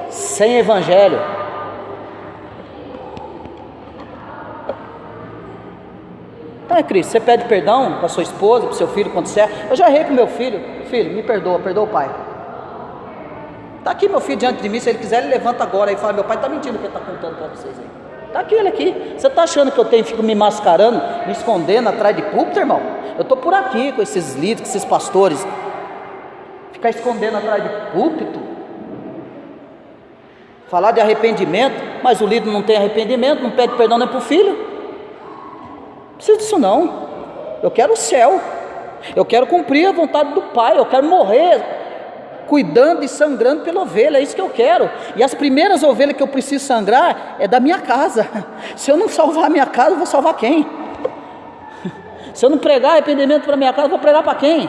sem evangelho. Cristo, você pede perdão para sua esposa, para o seu filho quando você erra? Eu já errei com meu filho. Filho, me perdoa, perdoa o pai. Está aqui meu filho diante de mim, se ele quiser ele levanta agora e fala: meu pai está mentindo o que ele está contando para vocês aí. Está aqui ele aqui. Você está achando que eu fico me mascarando, me escondendo atrás de púlpito, irmão? Eu estou por aqui com esses líderes, com esses pastores. Ficar escondendo atrás de púlpito, falar de arrependimento, mas o líder não tem arrependimento, não pede perdão nem para o filho. Não precisa disso não. Eu quero o céu, eu quero cumprir a vontade do Pai, eu quero morrer cuidando e sangrando pela ovelha, é isso que eu quero. E as primeiras ovelhas que eu preciso sangrar é da minha casa. Se eu não salvar a minha casa, eu vou salvar quem? Se eu não pregar arrependimento para a minha casa, eu vou pregar para quem?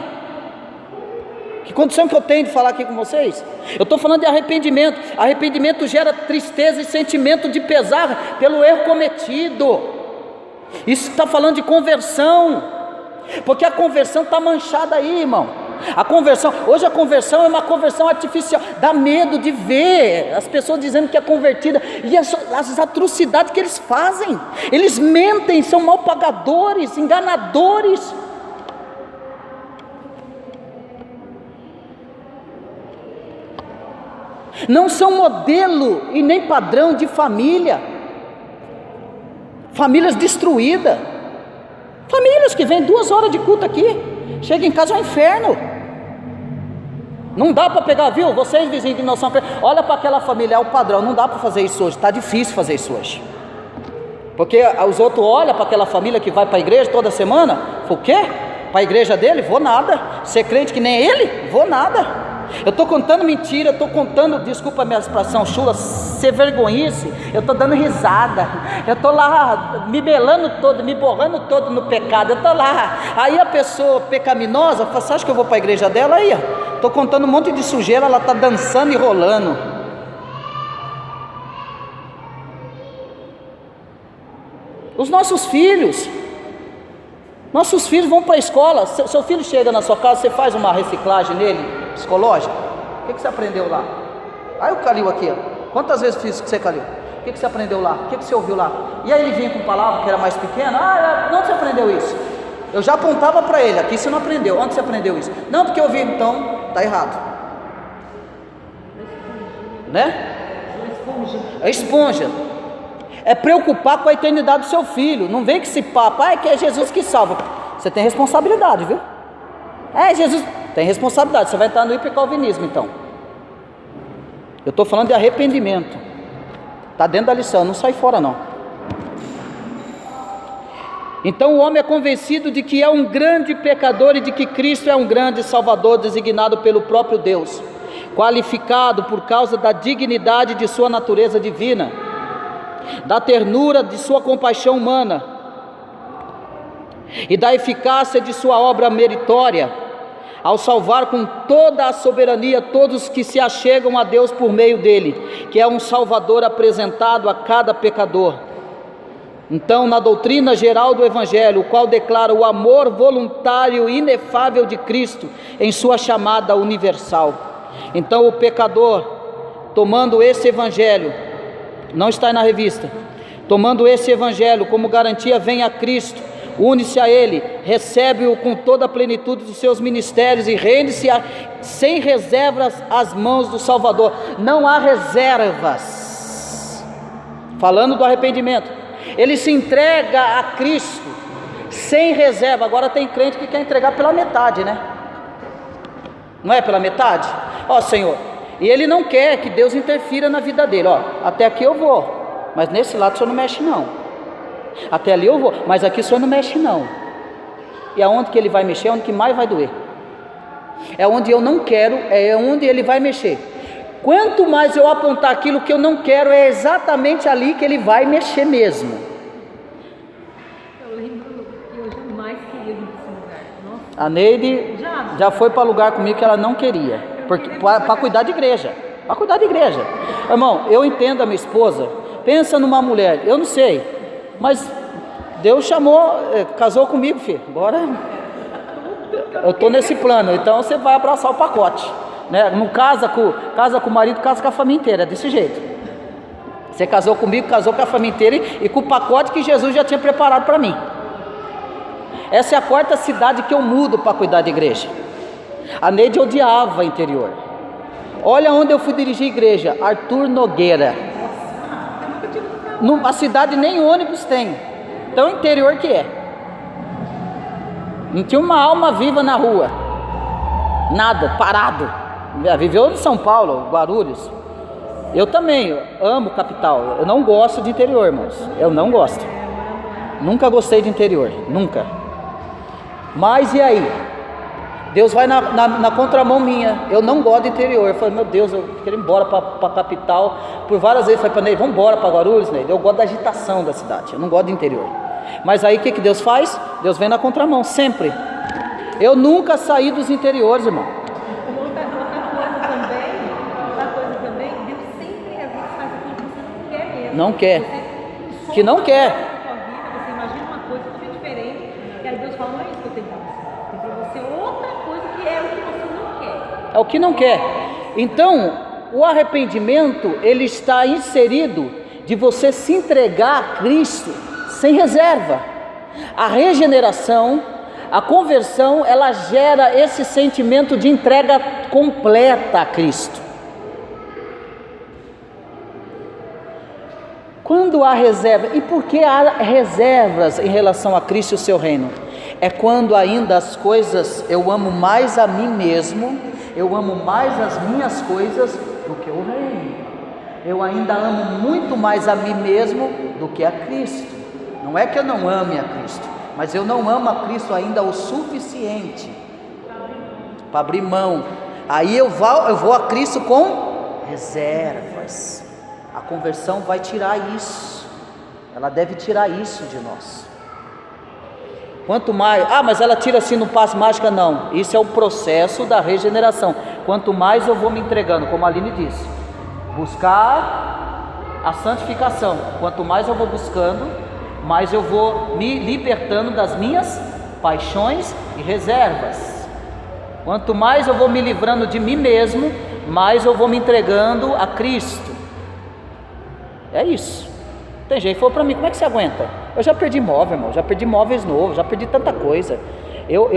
Que condição que eu tenho de falar aqui com vocês? Eu estou falando de arrependimento. Arrependimento gera tristeza e sentimento de pesar pelo erro cometido. Isso está falando de conversão, porque a conversão está manchada aí, irmão. Hoje a conversão é uma conversão artificial. Dá medo de ver as pessoas dizendo que é convertida e as atrocidades que eles fazem. Eles mentem, são mal pagadores, enganadores. Não são modelo e nem padrão de família. Famílias destruídas, famílias que vêm 2 horas de culto aqui, chega em casa é um inferno. Não dá para pegar, viu? Vocês vizinhos que não são, olha para aquela família, é o padrão. Não dá para fazer isso hoje, está difícil fazer isso hoje, porque os outros olham para aquela família que vai para a igreja toda semana. O quê? Para a igreja dele? Vou nada. Ser crente que nem ele? Vou nada. Eu estou contando mentira, eu estou contando, desculpa a minha expressão chula, ser vergonhice, eu estou dando risada, eu estou lá me melando todo, me borrando todo no pecado, eu estou lá. Aí a pessoa pecaminosa fala: você acha que eu vou para a igreja dela? Aí, estou contando um monte de sujeira, ela está dançando e rolando. Os nossos filhos vão para a escola. Seu filho chega na sua casa, você faz uma reciclagem nele, psicológica. O que você aprendeu lá? Aí o Calil aqui, ó. Quantas vezes fiz que você, Calil? O que você aprendeu lá? O que você ouviu lá? E aí ele vinha com palavra que era mais pequena. Onde você aprendeu isso? Eu já apontava para ele: aqui você não aprendeu. Onde você aprendeu isso? Não, porque eu ouvi. Então está errado, né? É esponja. É preocupar com a eternidade do seu filho. Não vem que esse papo: que é Jesus que salva. Você tem responsabilidade, viu? Jesus tem responsabilidade. Você vai entrar no hipercalvinismo então. Eu estou falando de arrependimento. Está dentro da lição, não sai fora não. Então o homem é convencido de que é um grande pecador e de que Cristo é um grande Salvador designado pelo próprio Deus, qualificado por causa da dignidade de sua natureza divina, da ternura de sua compaixão humana e da eficácia de sua obra meritória, ao salvar com toda a soberania todos que se achegam a Deus por meio dele, que é um Salvador apresentado a cada pecador. Então, na doutrina geral do Evangelho, o qual declara o amor voluntário e inefável de Cristo em sua chamada universal, então o pecador, tomando esse Evangelho, não está na revista, tomando esse Evangelho como garantia, vem a Cristo, une-se a Ele, recebe-o com toda a plenitude dos seus ministérios e rende-se sem reservas às mãos do Salvador. Não há reservas. Falando do arrependimento, ele se entrega a Cristo sem reserva. Agora tem crente que quer entregar pela metade, né? Não é pela metade? Ó Senhor, E ele não quer que Deus interfira na vida dele. Ó, até aqui eu vou, mas nesse lado o senhor não mexe não. Até ali eu vou, mas aqui o senhor não mexe não. E aonde que ele vai mexer? É onde que mais vai doer. É onde eu não quero, é onde ele vai mexer. Quanto mais eu apontar aquilo que eu não quero, é exatamente ali que ele vai mexer mesmo. Eu lembro que eu jamais queria vir desse lugar. Nossa. A Neide já foi para lugar comigo que ela não queria, para cuidar de igreja. Para cuidar de igreja. Irmão, eu entendo a minha esposa. Pensa numa mulher, eu não sei, mas Deus chamou, casou comigo, filho. Agora eu estou nesse plano, então você vai abraçar o pacote, né? Não casa com o marido, casa com a família inteira, é desse jeito. Você casou comigo, casou com a família inteira e com o pacote que Jesus já tinha preparado para mim. Essa é a quarta cidade que eu mudo para cuidar de igreja. A Neide odiava interior. Olha onde eu fui dirigir igreja, Arthur Nogueira. A cidade nem ônibus tem, tão interior que é. Não tinha uma alma viva na rua, nada, parado. Viveu em São Paulo, Guarulhos. Eu também amo capital, eu não gosto de interior, irmãos. Eu não gosto, nunca gostei de interior, nunca. Mas e aí? Deus vai na contramão minha. Eu não gosto de interior. Eu falei, meu Deus, eu quero ir embora para a capital. Por várias vezes eu falei para Ney, vamos embora para Guarulhos, Ney. Eu gosto da agitação da cidade, eu não gosto de interior. Mas aí o que Deus faz? Deus vem na contramão, sempre. Eu nunca saí dos interiores, irmão. Outra coisa também, Deus sempre às vezes faz aquilo que você não quer mesmo. Não quer. Você Que não quer. Você imagina uma coisa totalmente diferente, e aí Deus fala, não é isso que eu tenho para você. Tem para você outra coisa que é o que você não quer. É o que não quer. Então, o arrependimento, ele está inserido de você se entregar a Cristo sem reserva. A regeneração, a conversão, ela gera esse sentimento de entrega completa a Cristo. Quando há reserva, e por que há reservas em relação a Cristo e o seu reino? É quando ainda as coisas, eu amo mais a mim mesmo, eu amo mais as minhas coisas do que o reino. Eu ainda amo muito mais a mim mesmo do que a Cristo. Não é que eu não ame a Cristo, mas eu não amo a Cristo ainda o suficiente para abrir mão. Aí eu vou a Cristo com reservas. A conversão vai tirar isso. Ela deve tirar isso de nós. Quanto mais, mas ela tira assim no passe mágica, não. Isso é o processo da regeneração. Quanto mais eu vou me entregando, como a Aline disse, buscar a santificação. Quanto mais eu vou buscando, mais eu vou me libertando das minhas paixões e reservas. Quanto mais eu vou me livrando de mim mesmo, mais eu vou me entregando a Cristo. É isso. Tem jeito, falou para mim, como é que você aguenta? Eu já perdi móvel, irmão, já perdi móveis novos, já perdi tanta coisa. Eu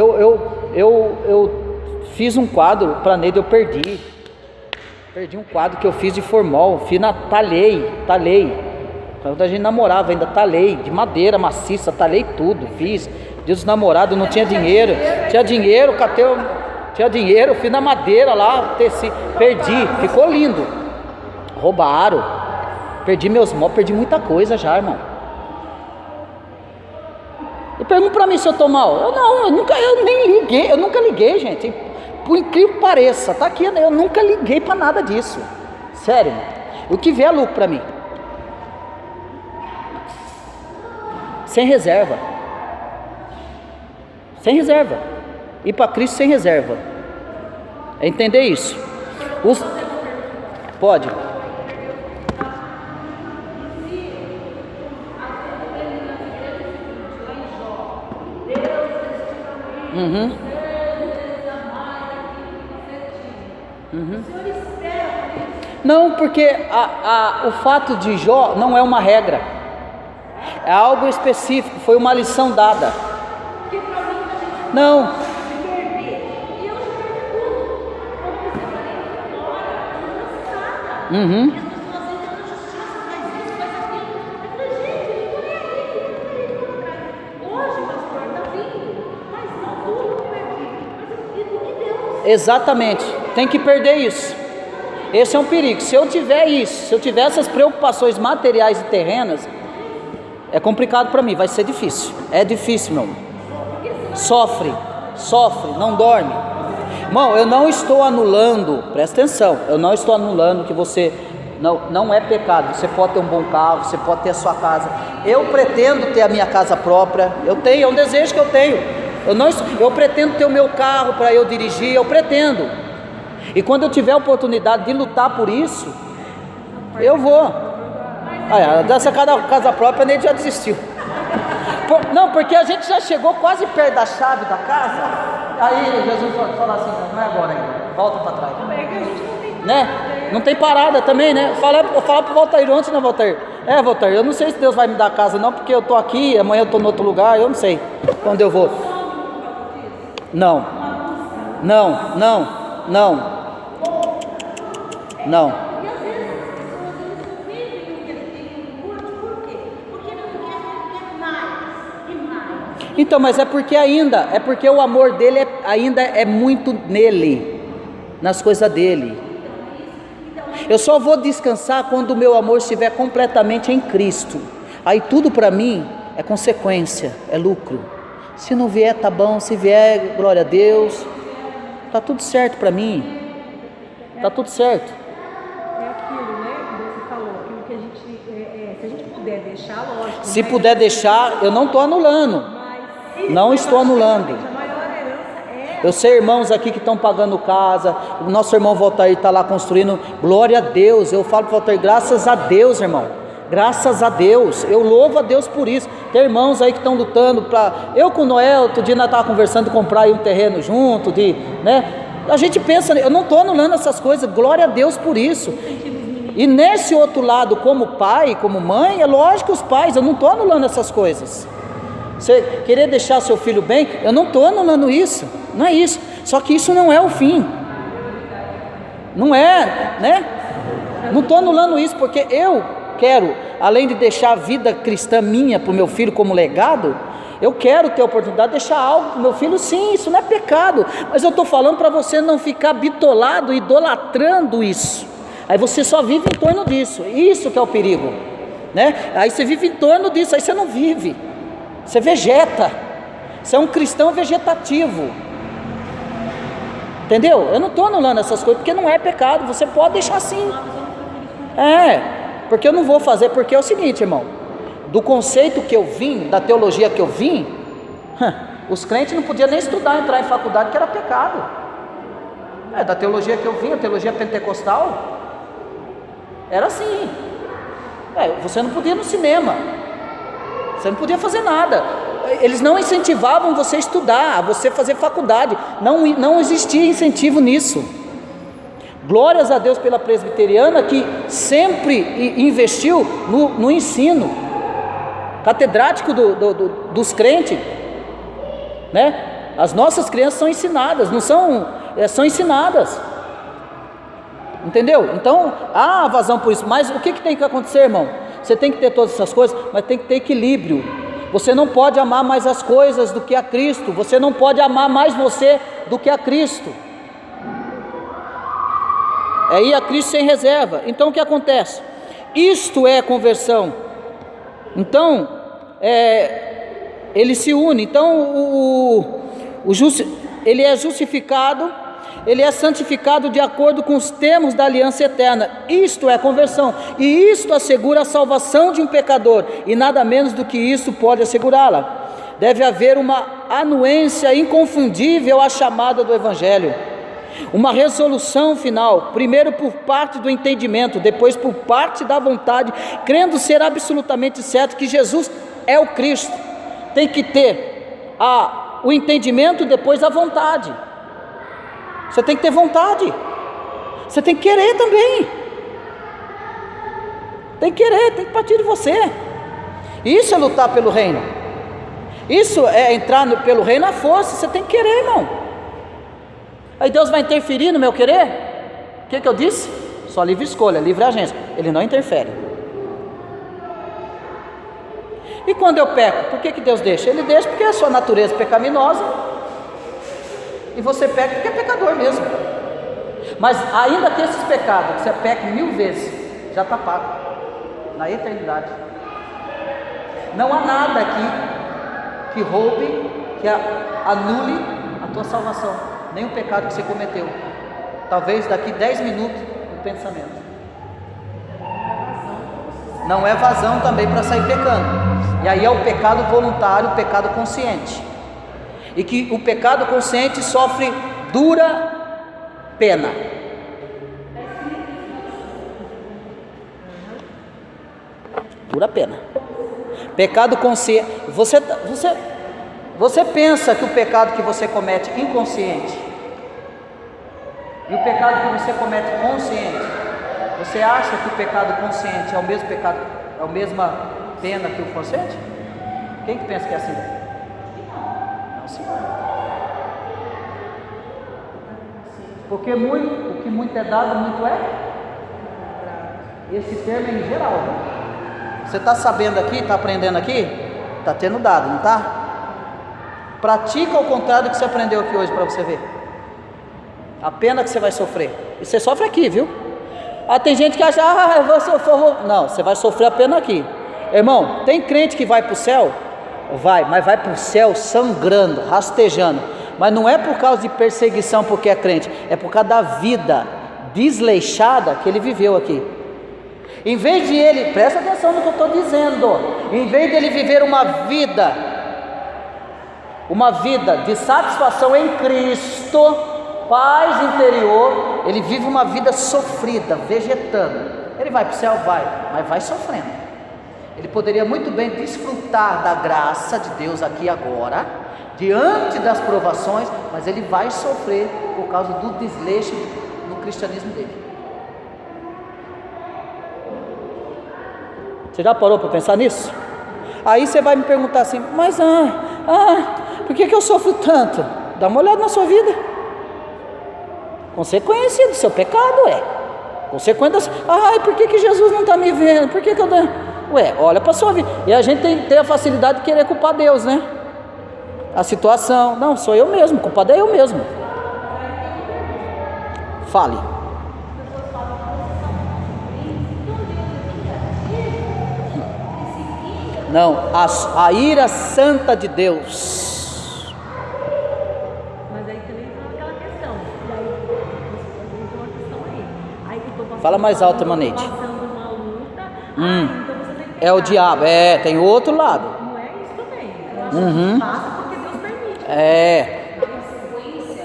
fiz um quadro para Neide, eu perdi um quadro que eu fiz de formol, talhei. Quando a gente namorava ainda, talhei, de madeira maciça, talhei tudo, fiz. Dia dos namorados, não tinha dinheiro, tinha dinheiro, fiz na madeira lá, teci, perdi, ficou lindo. Roubaram, perdi meus móveis, perdi muita coisa já, irmão. E pergunta pra mim se eu tô mal. Eu nunca liguei, gente. Por incrível que pareça, tá aqui, eu nunca liguei pra nada disso. Sério, o que vier é lucro pra mim. Sem reserva. Sem reserva. Ir para Cristo sem reserva. É entender isso. Pode. Não, porque o fato de Jó não é uma regra. É algo específico, foi uma lição dada. Não. Exatamente, tem que perder isso. Esse é um perigo. Se eu tiver isso, se eu tiver essas preocupações materiais e terrenas, é complicado para mim, vai ser difícil. É difícil, meu irmão. Sofre, não dorme. Irmão, eu não estou anulando, presta atenção, eu não estou anulando que você não é pecado. Você pode ter um bom carro, você pode ter a sua casa. Eu pretendo ter a minha casa própria. Eu tenho, é um desejo que eu tenho. Eu pretendo ter o meu carro para eu dirigir, eu pretendo. E quando eu tiver a oportunidade de lutar por isso, eu vou. Dessa casa própria nem já desistiu. Não, porque a gente já chegou quase perto da chave da casa. Aí Jesus fala assim: não é agora ainda, volta para trás. É que a gente não tem, né? Não tem parada também, né? Eu falo pro Valtair ontem, né, Valtair? Valtair, eu não sei se Deus vai me dar casa não, porque eu tô aqui, amanhã eu tô em outro lugar, eu não sei quando eu vou. Não. E às vezes as pessoas não vivem o que ele tem no curso, por quê? Porque ele não quer mais e mais. Então, mas é porque o amor dele ainda é muito nele, nas coisas dele. Eu só vou descansar quando o meu amor estiver completamente em Cristo. Aí tudo para mim é consequência, é lucro. Se não vier, tá bom. Se vier, glória a Deus. Tá tudo certo para mim. Tá tudo certo. É aquilo, né, que você falou, aquilo que a gente, se a gente puder deixar, lógico. Se puder deixar, eu não estou anulando. Não estou anulando. A maior herança é... Eu sei irmãos aqui que estão pagando casa. O nosso irmão Valtair está lá construindo. Glória a Deus. Eu falo para o Valtair, graças a Deus, irmão. Graças a Deus, eu louvo a Deus por isso. Tem irmãos aí que estão lutando para... Eu com o Noel, outro dia nós estávamos conversando de comprar aí um terreno junto, né? A gente pensa, eu não estou anulando essas coisas, glória a Deus por isso. E nesse outro lado, como pai, como mãe, é lógico os pais, eu não estou anulando essas coisas. Você querer deixar seu filho bem, eu não estou anulando isso, não é isso. Só que isso não é o fim. Não é, né? Não estou anulando isso, porque eu quero, além de deixar a vida cristã minha para o meu filho como legado, eu quero ter a oportunidade de deixar algo para o meu filho. Sim, isso não é pecado, mas eu estou falando para você não ficar bitolado, idolatrando isso. Aí você só vive em torno disso, isso que é o perigo, né? Aí você vive em torno disso, aí você não vive, você vegeta, você é um cristão vegetativo, entendeu? Eu não estou anulando essas coisas, porque não é pecado, você pode deixar assim, porque eu não vou fazer, porque é o seguinte, irmão, do conceito que eu vim, da teologia que eu vim, os crentes não podiam nem estudar, entrar em faculdade, que era pecado. Da teologia que eu vim, a teologia pentecostal, era assim. Você não podia ir no cinema, você não podia fazer nada. Eles não incentivavam você a estudar, a você fazer faculdade, não existia incentivo nisso. Glórias a Deus pela presbiteriana, que sempre investiu no ensino catedrático dos crentes, né? As nossas crianças são ensinadas, não são, são ensinadas, entendeu? Então há vazão por isso, mas o que tem que acontecer, irmão? Você tem que ter todas essas coisas, mas tem que ter equilíbrio. Você não pode amar mais as coisas do que a Cristo, você não pode amar mais você do que a Cristo. É ir a Cristo sem reserva. Então o que acontece? Isto é conversão. Então, ele se une. Então, ele é justificado, ele é santificado de acordo com os termos da aliança eterna. Isto é conversão. E isto assegura a salvação de um pecador. E nada menos do que isso pode assegurá-la. Deve haver uma anuência inconfundível à chamada do Evangelho. Uma resolução final, primeiro por parte do entendimento, depois por parte da vontade, crendo ser absolutamente certo que Jesus é o Cristo. Tem que ter o entendimento, depois a vontade. Você tem que ter vontade, você tem que querer também, tem que querer, tem que partir de você. Isso é lutar pelo reino, isso é entrar pelo reino à força. Você tem que querer, irmão. Aí Deus vai interferir no meu querer? O que eu disse? Só livre escolha, livre agência. Ele não interfere. E quando eu peco, por que Deus deixa? Ele deixa porque é a sua natureza pecaminosa, e você peca porque é pecador mesmo. Mas ainda que esses pecados, que você peque 1000 vezes, já está pago na eternidade. Não há nada aqui que roube, que anule a tua salvação, nem o pecado que você cometeu. Talvez daqui 10 minutos o pensamento. Não é vazão também para sair pecando. E aí é o pecado voluntário, o pecado consciente. E que o pecado consciente sofre dura pena. Dura pena. Pecado consciente. Você pensa que o pecado que você comete inconsciente e o pecado que você comete consciente, você acha que o pecado consciente é o mesmo pecado, é a mesma pena que o consciente? Quem que pensa que é assim? Não, sim. Porque o que muito é dado, muito é. Esse termo é em geral, né? Você está sabendo aqui, está aprendendo aqui? Está tendo dado, não está? Pratica ao contrário do que você aprendeu aqui hoje para você ver. A pena que você vai sofrer. E você sofre aqui, viu? Tem gente que acha, eu vou sofrer. Não, você vai sofrer a pena aqui. Irmão, tem crente que vai para o céu? Vai, mas vai para o céu sangrando, rastejando. Mas não é por causa de perseguição porque é crente, é por causa da vida desleixada que ele viveu aqui. Em vez de ele, presta atenção no que eu estou dizendo, em vez de ele viver uma vida de satisfação em Cristo, paz interior, ele vive uma vida sofrida, vegetando. Ele vai para o céu? Vai, mas vai sofrendo. Ele poderia muito bem desfrutar da graça de Deus aqui agora, diante das provações, mas ele vai sofrer por causa do desleixo no cristianismo dele. Você já parou para pensar nisso? Aí você vai me perguntar assim, mas por que eu sofro tanto? Dá uma olhada na sua vida. Consequência do seu pecado, consequência por que Jesus não está me vendo? Por que eu não... olha para a sua vida. E a gente tem que ter a facilidade de querer culpar Deus, né? A situação, não, sou eu mesmo, culpado é eu mesmo. Fale. Não, a ira santa de Deus. Mas aí também tem aquela questão. E aí, tem uma questão aí. Eu tô passando Fala mais alto, Manete. Passando uma luta. Então você tem que É o diabo, tem outro lado. Não é isso também. Eu acho que passa porque Deus permite. A consequência,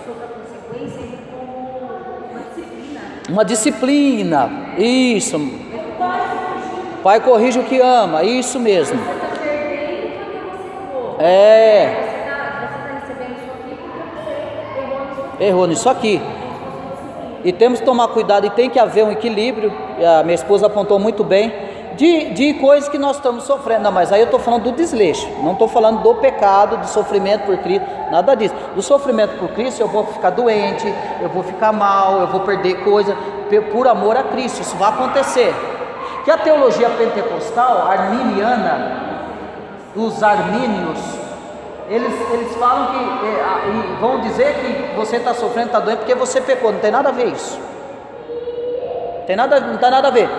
sobre a consequência como uma disciplina. Isso. Pai corrige o que ama, isso mesmo. Você está perdendo porque você errou. É. Você está recebendo isso aqui porque você Errou nisso aqui. E temos que tomar cuidado e tem que haver um equilíbrio. E a minha esposa apontou muito bem de coisas que nós estamos sofrendo. Não, mas aí eu estou falando do desleixo. Não estou falando do pecado, do sofrimento por Cristo, nada disso. Do sofrimento por Cristo eu vou ficar doente, eu vou ficar mal, eu vou perder coisa por amor a Cristo. Isso vai acontecer. Que a teologia pentecostal, arminiana, os armínios, eles falam que, e vão dizer que você está sofrendo, está doente porque você pecou. Não tem nada a ver isso. Não tem nada a ver.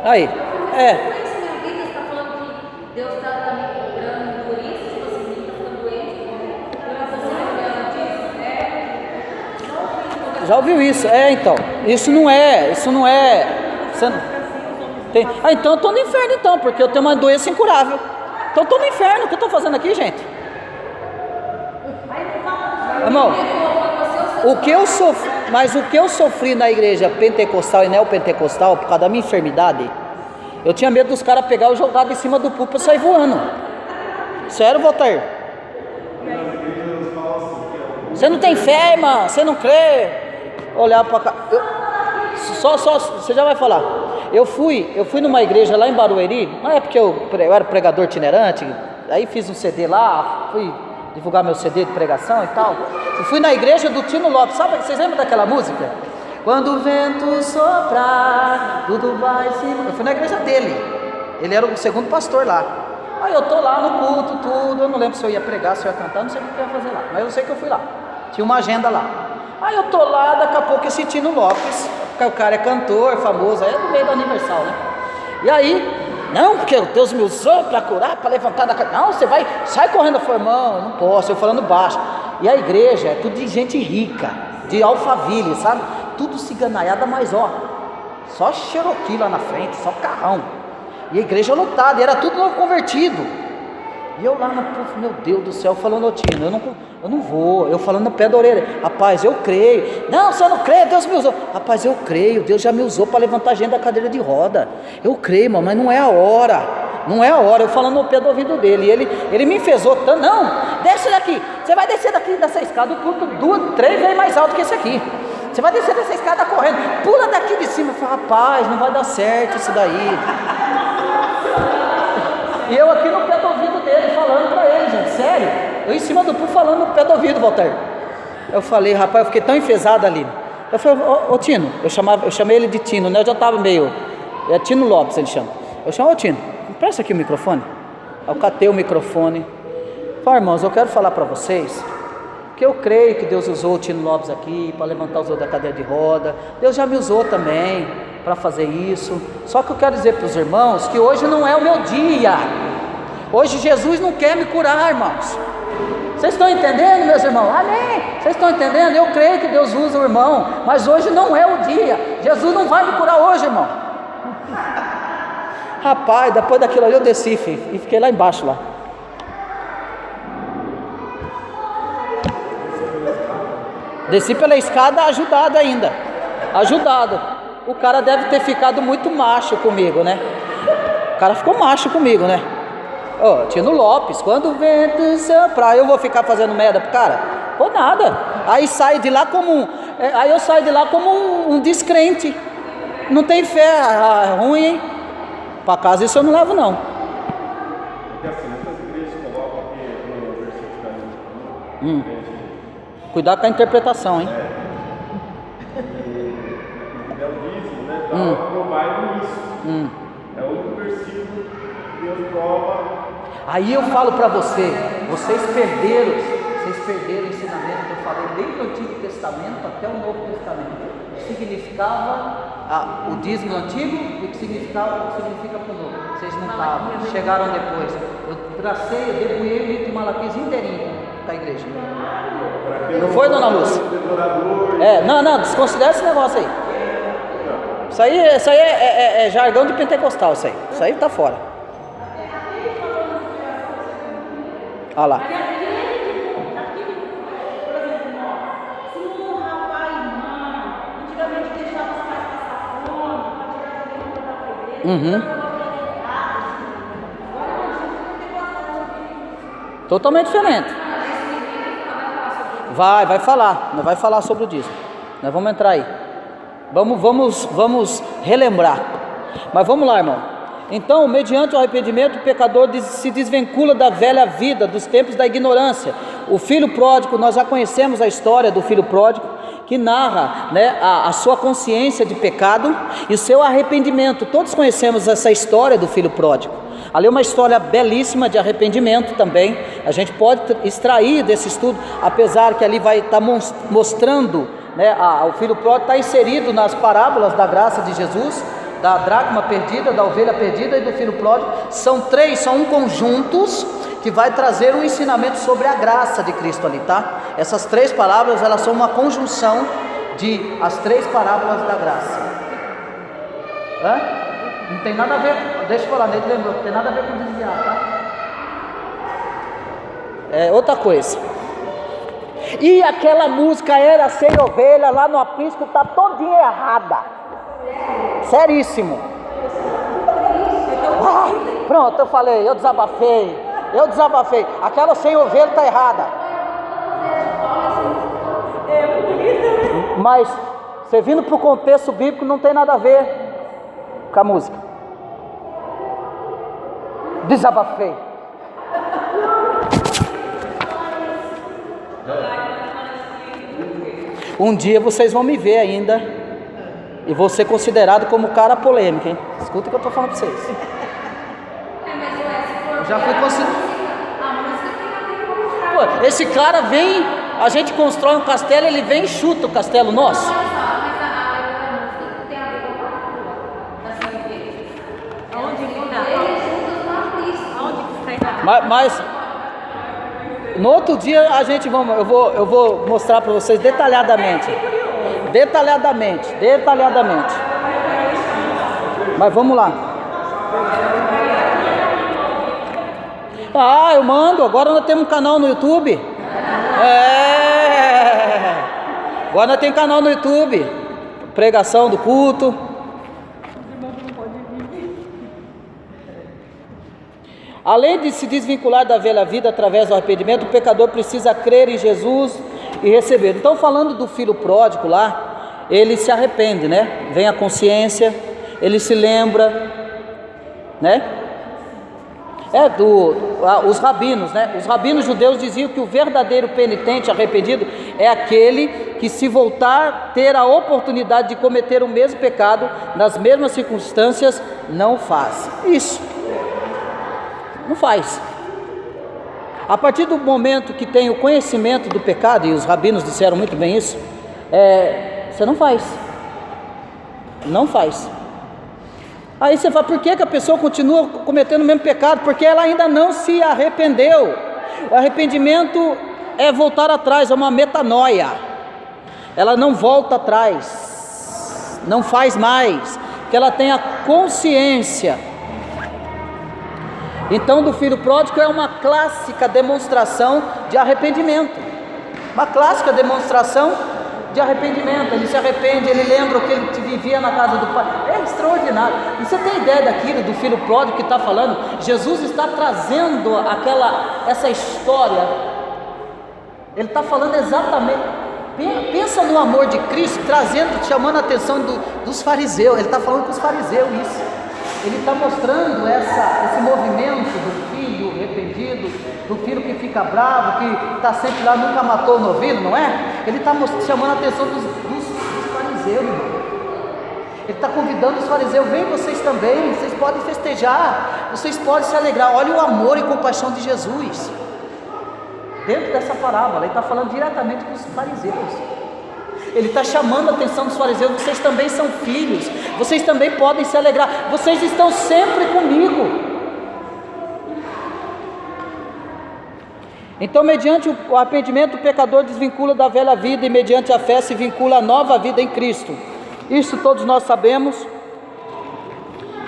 Aí, Deus está também cobrando por isso, se você está ficando doente, já ouviu isso? Então, isso não é, você não... Tem... então eu estou no inferno então, porque eu tenho uma doença incurável. Então eu estou no inferno, o que eu estou fazendo aqui, gente? Irmão, o que eu sofri na igreja pentecostal e neopentecostal, por causa da minha enfermidade, eu tinha medo dos caras pegar e jogar em cima do púlpito e sair voando. Sério, Voltair? Você não tem fé, irmão? Você não crê? Olhar para cá. Você já vai falar. Eu fui numa igreja lá em Barueri, na época eu era pregador itinerante, aí fiz um CD lá, fui divulgar meu CD de pregação e tal. Eu fui na igreja do Tino Lopes, sabe? Vocês lembram daquela música? Quando o vento soprar, tudo vai se... Eu fui na igreja dele, ele era o segundo pastor lá. Aí eu tô lá no culto, tudo, eu não lembro se eu ia pregar, se eu ia cantar, não sei o que eu ia fazer lá, mas eu sei que eu fui lá, tinha uma agenda lá. Aí eu tô lá, daqui a pouco esse Tino Lopes, o cara é cantor, famoso, aí é do meio da Universal, né? E aí, não, porque Deus me usou para curar, para levantar da cama. Não, você vai, sai correndo. Eu falei, irmão, eu não posso, eu falando baixo. E a igreja é tudo de gente rica, de Alphaville, sabe? Tudo ciganaiada, mas ó, só Cherokee lá na frente, só carrão. E a igreja lotada, e era tudo novo convertido. E eu lá no povo, meu Deus do céu, falando, Tino, eu não vou, eu falando no pé da orelha, rapaz, eu creio. Não, você não crê, Deus me usou. Rapaz, eu creio, Deus já me usou para levantar gente da cadeira de roda. Eu creio, irmão, mas não é a hora. Não é a hora, eu falando no pé do ouvido dele. E ele me enfesou tanto, não, desce daqui, você vai descer daqui dessa escada, o culto 2, 3 vezes mais alto que esse aqui. Você vai descer dessa escada correndo, pula daqui de cima. Eu falei, rapaz, não vai dar certo isso daí. E eu aqui no pé do ouvido dele, falando pra ele, gente, sério, eu em cima do púlpito falando no pé do ouvido, Walter. Eu falei, rapaz, eu fiquei tão enfesado ali. Eu falei, ô Tino, eu chamei ele de Tino, né? Eu já tava meio, é Tino Lopes ele chama. Eu chamo, ô Tino, empresta aqui o microfone. Eu catei o microfone. Falei, irmãos, eu quero falar pra vocês que eu creio que Deus usou o Tino Lopes aqui para levantar os outros da cadeira de roda. Deus já me usou também para fazer isso. Só que eu quero dizer para os irmãos que hoje não é o meu dia. Hoje Jesus não quer me curar, irmãos. Vocês estão entendendo, meus irmãos? Amém. Vocês estão entendendo? Eu creio que Deus usa o irmão, mas hoje não é o dia. Jesus não vai me curar hoje, irmão. Rapaz, depois daquilo ali eu desci, filho, e fiquei lá embaixo lá. Desci pela escada ajudado ainda. Ajudado. O cara deve ter ficado muito macho comigo, né? O cara ficou macho comigo, né? Ó, Tino Lopes, quando o vento soprar, eu vou ficar fazendo merda pro cara? Pô, nada. Aí sai de lá como aí eu saio de lá como um descrente. Não tem fé, ruim, hein? Pra casa isso eu não levo, não. Porque assim, muitas igrejas colocam aqui no versículo Cuidado com a interpretação, hein? E é o dízimo, né? Então, provar isso. É o único versículo que Deus prova. Aí eu falo para vocês perderam o ensinamento que eu falei desde o Antigo Testamento até o Novo Testamento. O que significava o dízimo antigo e o que significa para o Novo. Vocês não estavam, chegaram depois. Eu debulhei o livro de Malaquias inteirinho para a igreja. Não foi, dona Lúcia? Não, desconsidera esse negócio aí. Isso aí é jargão de pentecostal, isso aí tá fora. Olha lá. Totalmente diferente. Vai falar. Nós vai falar sobre o dízimo. Nós vamos entrar aí. Vamos relembrar. Mas vamos lá, irmão. Então, mediante o arrependimento, o pecador se desvincula da velha vida, dos tempos da ignorância. O filho pródigo, nós já conhecemos a história do filho pródigo, que narra, né, a sua consciência de pecado e o seu arrependimento. Todos conhecemos essa história do filho pródigo. Ali é uma história belíssima de arrependimento também. A gente pode extrair desse estudo, apesar que ali vai estar mostrando, né, o filho pródigo está inserido nas parábolas da graça de Jesus, da dracma perdida, da ovelha perdida e do filho pródigo. São um conjuntos que vai trazer um ensinamento sobre a graça de Cristo ali, tá? Essas 3 palavras, elas são uma conjunção de as 3 parábolas da graça. Não tem nada a ver, deixa eu falar, ele lembrou, não tem nada a ver com desviar, tá? É outra coisa. E aquela música Era Sem Ovelha lá no aprisco tá todinha errada. Seríssimo. Pronto, eu falei, eu desabafei. Aquela sem ovelha está errada. Mas, você vindo para o contexto bíblico, não tem nada a ver com a música. Desabafei. Um dia vocês vão me ver ainda E vou ser considerado como cara polêmico, hein? Escuta o que eu estou falando para vocês. Mas se for Já fui considerado. a música tem a ver com o Pô, esse cara vem, a gente constrói um castelo, ele vem e chuta o castelo nosso. Olha só, mas a música tem a ver com a palavra das igrejas. Aonde que está? Eles juntos na Cristo. Aonde que está errado? Mas no outro dia eu vou mostrar para vocês detalhadamente. Detalhadamente. Mas vamos lá. Ah, eu mando. Agora nós temos um canal no YouTube. Agora nós temos canal no YouTube. Pregação do culto. Além de se desvincular da velha vida através do arrependimento, o pecador precisa crer em Jesus e receber. Então, falando do filho pródigo lá, ele se arrepende, né? Vem a consciência, ele se lembra, né? Os rabinos, né? Os rabinos judeus diziam que o verdadeiro penitente arrependido é aquele que, se voltar, ter a oportunidade de cometer o mesmo pecado, nas mesmas circunstâncias, não faz isso. Não faz. A partir do momento que tem o conhecimento do pecado, e os rabinos disseram muito bem isso, você não faz. Não faz. Aí você fala, por que a pessoa continua cometendo o mesmo pecado? Porque ela ainda não se arrependeu. O arrependimento é voltar atrás, é uma metanoia. Ela não volta atrás, não faz mais, porque ela tem a consciência. Então, do filho pródigo é uma clássica demonstração de arrependimento. Uma clássica demonstração de arrependimento. Ele se arrepende, ele lembra o que ele vivia na casa do pai. É extraordinário. E você tem ideia daquilo, do filho pródigo que está falando? Jesus está trazendo essa história. Ele está falando exatamente. Pensa no amor de Cristo, chamando a atenção dos fariseus. Ele está falando com os fariseus isso. Ele está mostrando esse movimento do filho arrependido, do filho que fica bravo, que está sempre lá, nunca matou o novilho, não é? Ele está chamando a atenção dos fariseus, irmão. Ele está convidando os fariseus, vem vocês também, vocês podem festejar, vocês podem se alegrar. Olha o amor e compaixão de Jesus. Dentro dessa parábola, ele está falando diretamente com os fariseus. Ele está chamando a atenção dos fariseus, vocês também são filhos, vocês também podem se alegrar, vocês estão sempre comigo. Então, mediante o arrependimento, o pecador desvincula da velha vida e mediante a fé se vincula à nova vida em Cristo. Isso todos nós sabemos.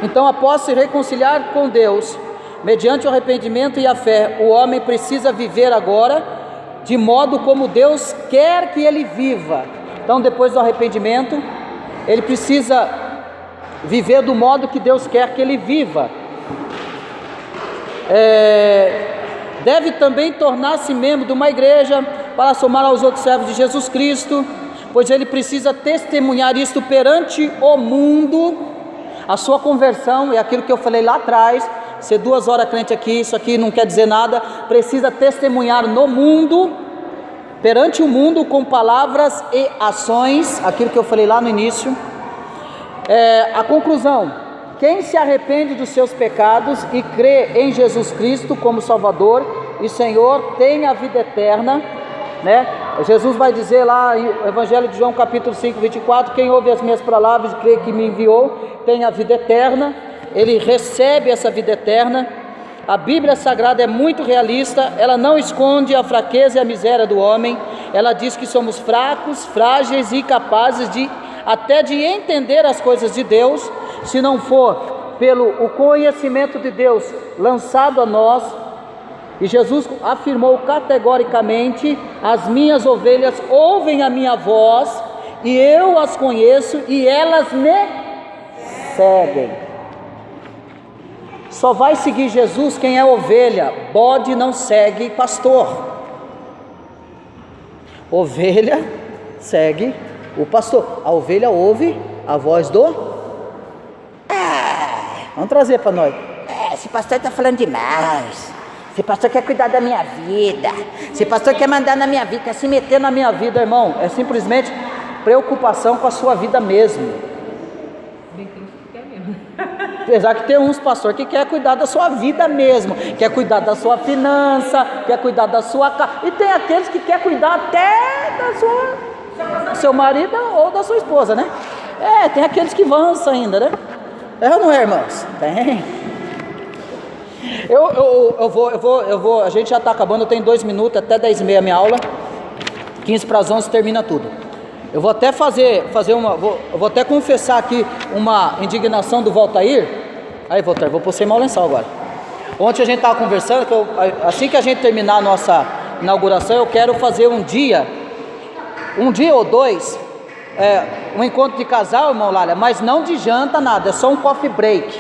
Então, após se reconciliar com Deus, mediante o arrependimento e a fé, o homem precisa viver agora de modo como Deus quer que ele viva. Então, depois do arrependimento, ele precisa viver do modo que Deus quer que ele viva. Deve também tornar-se membro de uma igreja para somar aos outros servos de Jesus Cristo, pois ele precisa testemunhar isto perante o mundo. A sua conversão é aquilo que eu falei lá atrás. Ser 2 horas crente aqui, isso aqui não quer dizer nada. Precisa testemunhar no mundo, perante o mundo, com palavras e ações, aquilo que eu falei lá no início. A conclusão: quem se arrepende dos seus pecados e crê em Jesus Cristo como Salvador e Senhor tem a vida eterna, né? Jesus vai dizer lá no Evangelho de João capítulo 5, 24, quem ouve as minhas palavras e crê que me enviou tem a vida eterna. Ele recebe essa vida eterna. A Bíblia Sagrada é muito realista, ela não esconde a fraqueza e a miséria do homem. Ela diz que somos fracos, frágeis e incapazes até de entender as coisas de Deus, se não for pelo o conhecimento de Deus lançado a nós. E Jesus afirmou categoricamente: as minhas ovelhas ouvem a minha voz, e eu as conheço, e elas me seguem. Só vai seguir Jesus quem é ovelha. Bode não segue pastor. Ovelha segue o pastor. A ovelha ouve a voz do... vamos trazer para nós. Esse pastor está falando demais. Esse pastor quer cuidar da minha vida. Esse pastor quer mandar na minha vida, quer se meter na minha vida, irmão. É simplesmente preocupação com a sua vida mesmo. Bem, tem que quer mesmo. Apesar que tem uns pastores que quer cuidar da sua vida mesmo, quer cuidar da sua finança, quer cuidar da sua casa, e tem aqueles que quer cuidar até do seu marido ou da sua esposa, né? Tem aqueles que avançam ainda, né? É ou não é, irmãos? Tem. Eu vou, a gente já está acabando, eu tenho 2 minutos, até 10h30 a minha aula, 15 para as 11 termina tudo. Eu vou até eu vou até confessar aqui uma indignação do Voltair. Aí, Voltair, vou pôr sem mal lençol agora. Ontem a gente estava conversando, assim que a gente terminar a nossa inauguração, eu quero fazer um dia ou 2, um encontro de casal, irmão Lália, mas não de janta, nada, é só um coffee break.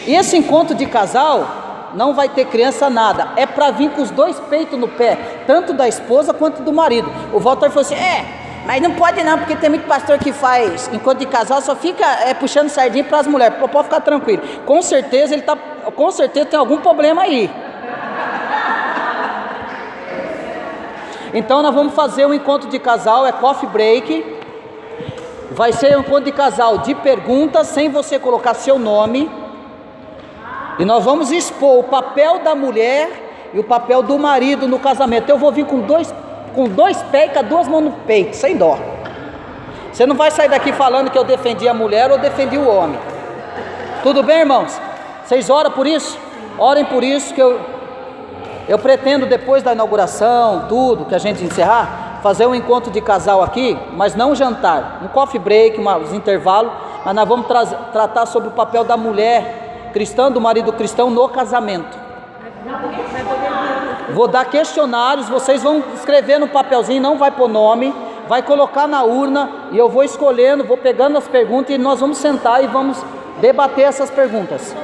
E esse encontro de casal não vai ter criança, nada, é para vir com os 2 peitos no pé, tanto da esposa quanto do marido. O Walter falou assim, mas não pode não, porque tem muito pastor que faz encontro de casal, só fica puxando sardinha para as mulheres. Pode ficar tranquilo, com certeza tem algum problema aí. Então nós vamos fazer um encontro de casal, é coffee break. Vai ser um encontro de casal de perguntas, sem você colocar seu nome. E nós vamos expor o papel da mulher e o papel do marido no casamento. Eu vou vir com dois pés e com 2 mãos no peito, sem dó. Você não vai sair daqui falando que eu defendi a mulher ou defendi o homem. Tudo bem, irmãos? Vocês oram por isso? Orem por isso, que eu pretendo, depois da inauguração, tudo, que a gente encerrar, fazer um encontro de casal aqui, mas não um jantar, um coffee break, uns intervalos, mas nós vamos tratar sobre o papel da mulher cristã, do marido cristão no casamento. Vou dar questionários, vocês vão escrever no papelzinho, não vai pôr nome, vai colocar na urna, e eu vou escolhendo, vou pegando as perguntas, e nós vamos sentar e vamos debater essas perguntas.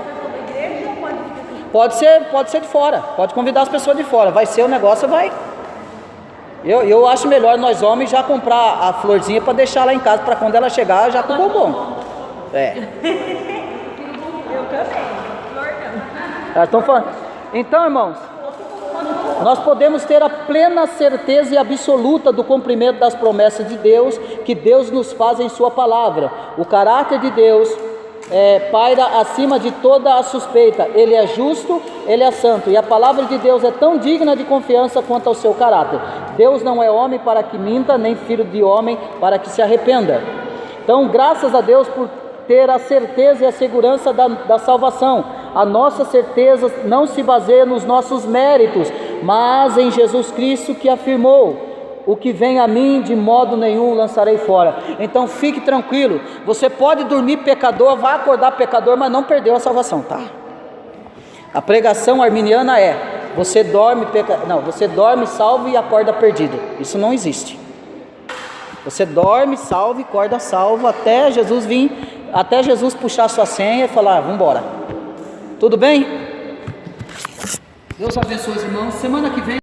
Pode ser de fora, pode convidar as pessoas de fora, vai ser o negócio, vai. Eu acho melhor nós homens já comprar a florzinha para deixar lá em casa, para quando ela chegar já com bombom. Eu também. Flor não. Então, irmãos, nós podemos ter a plena certeza e absoluta do cumprimento das promessas de Deus, que Deus nos faz em sua palavra. O caráter de Deus paira acima de toda a suspeita. Ele é justo, Ele é santo, e a palavra de Deus é tão digna de confiança quanto ao seu caráter. Deus não é homem para que minta, nem filho de homem para que se arrependa. Então, graças a Deus por ter a certeza e a segurança da salvação. A nossa certeza não se baseia nos nossos méritos, mas em Jesus Cristo, que afirmou: o que vem a mim, de modo nenhum lançarei fora. Então fique tranquilo, você pode dormir pecador, vai acordar pecador, mas não perdeu a salvação, tá? A pregação arminiana você dorme salvo e acorda perdido. Isso não existe. Você dorme salvo e acorda salvo até Jesus vir, até Jesus puxar sua senha e falar: vamos embora. Tudo bem? Deus abençoe os irmãos. Semana que vem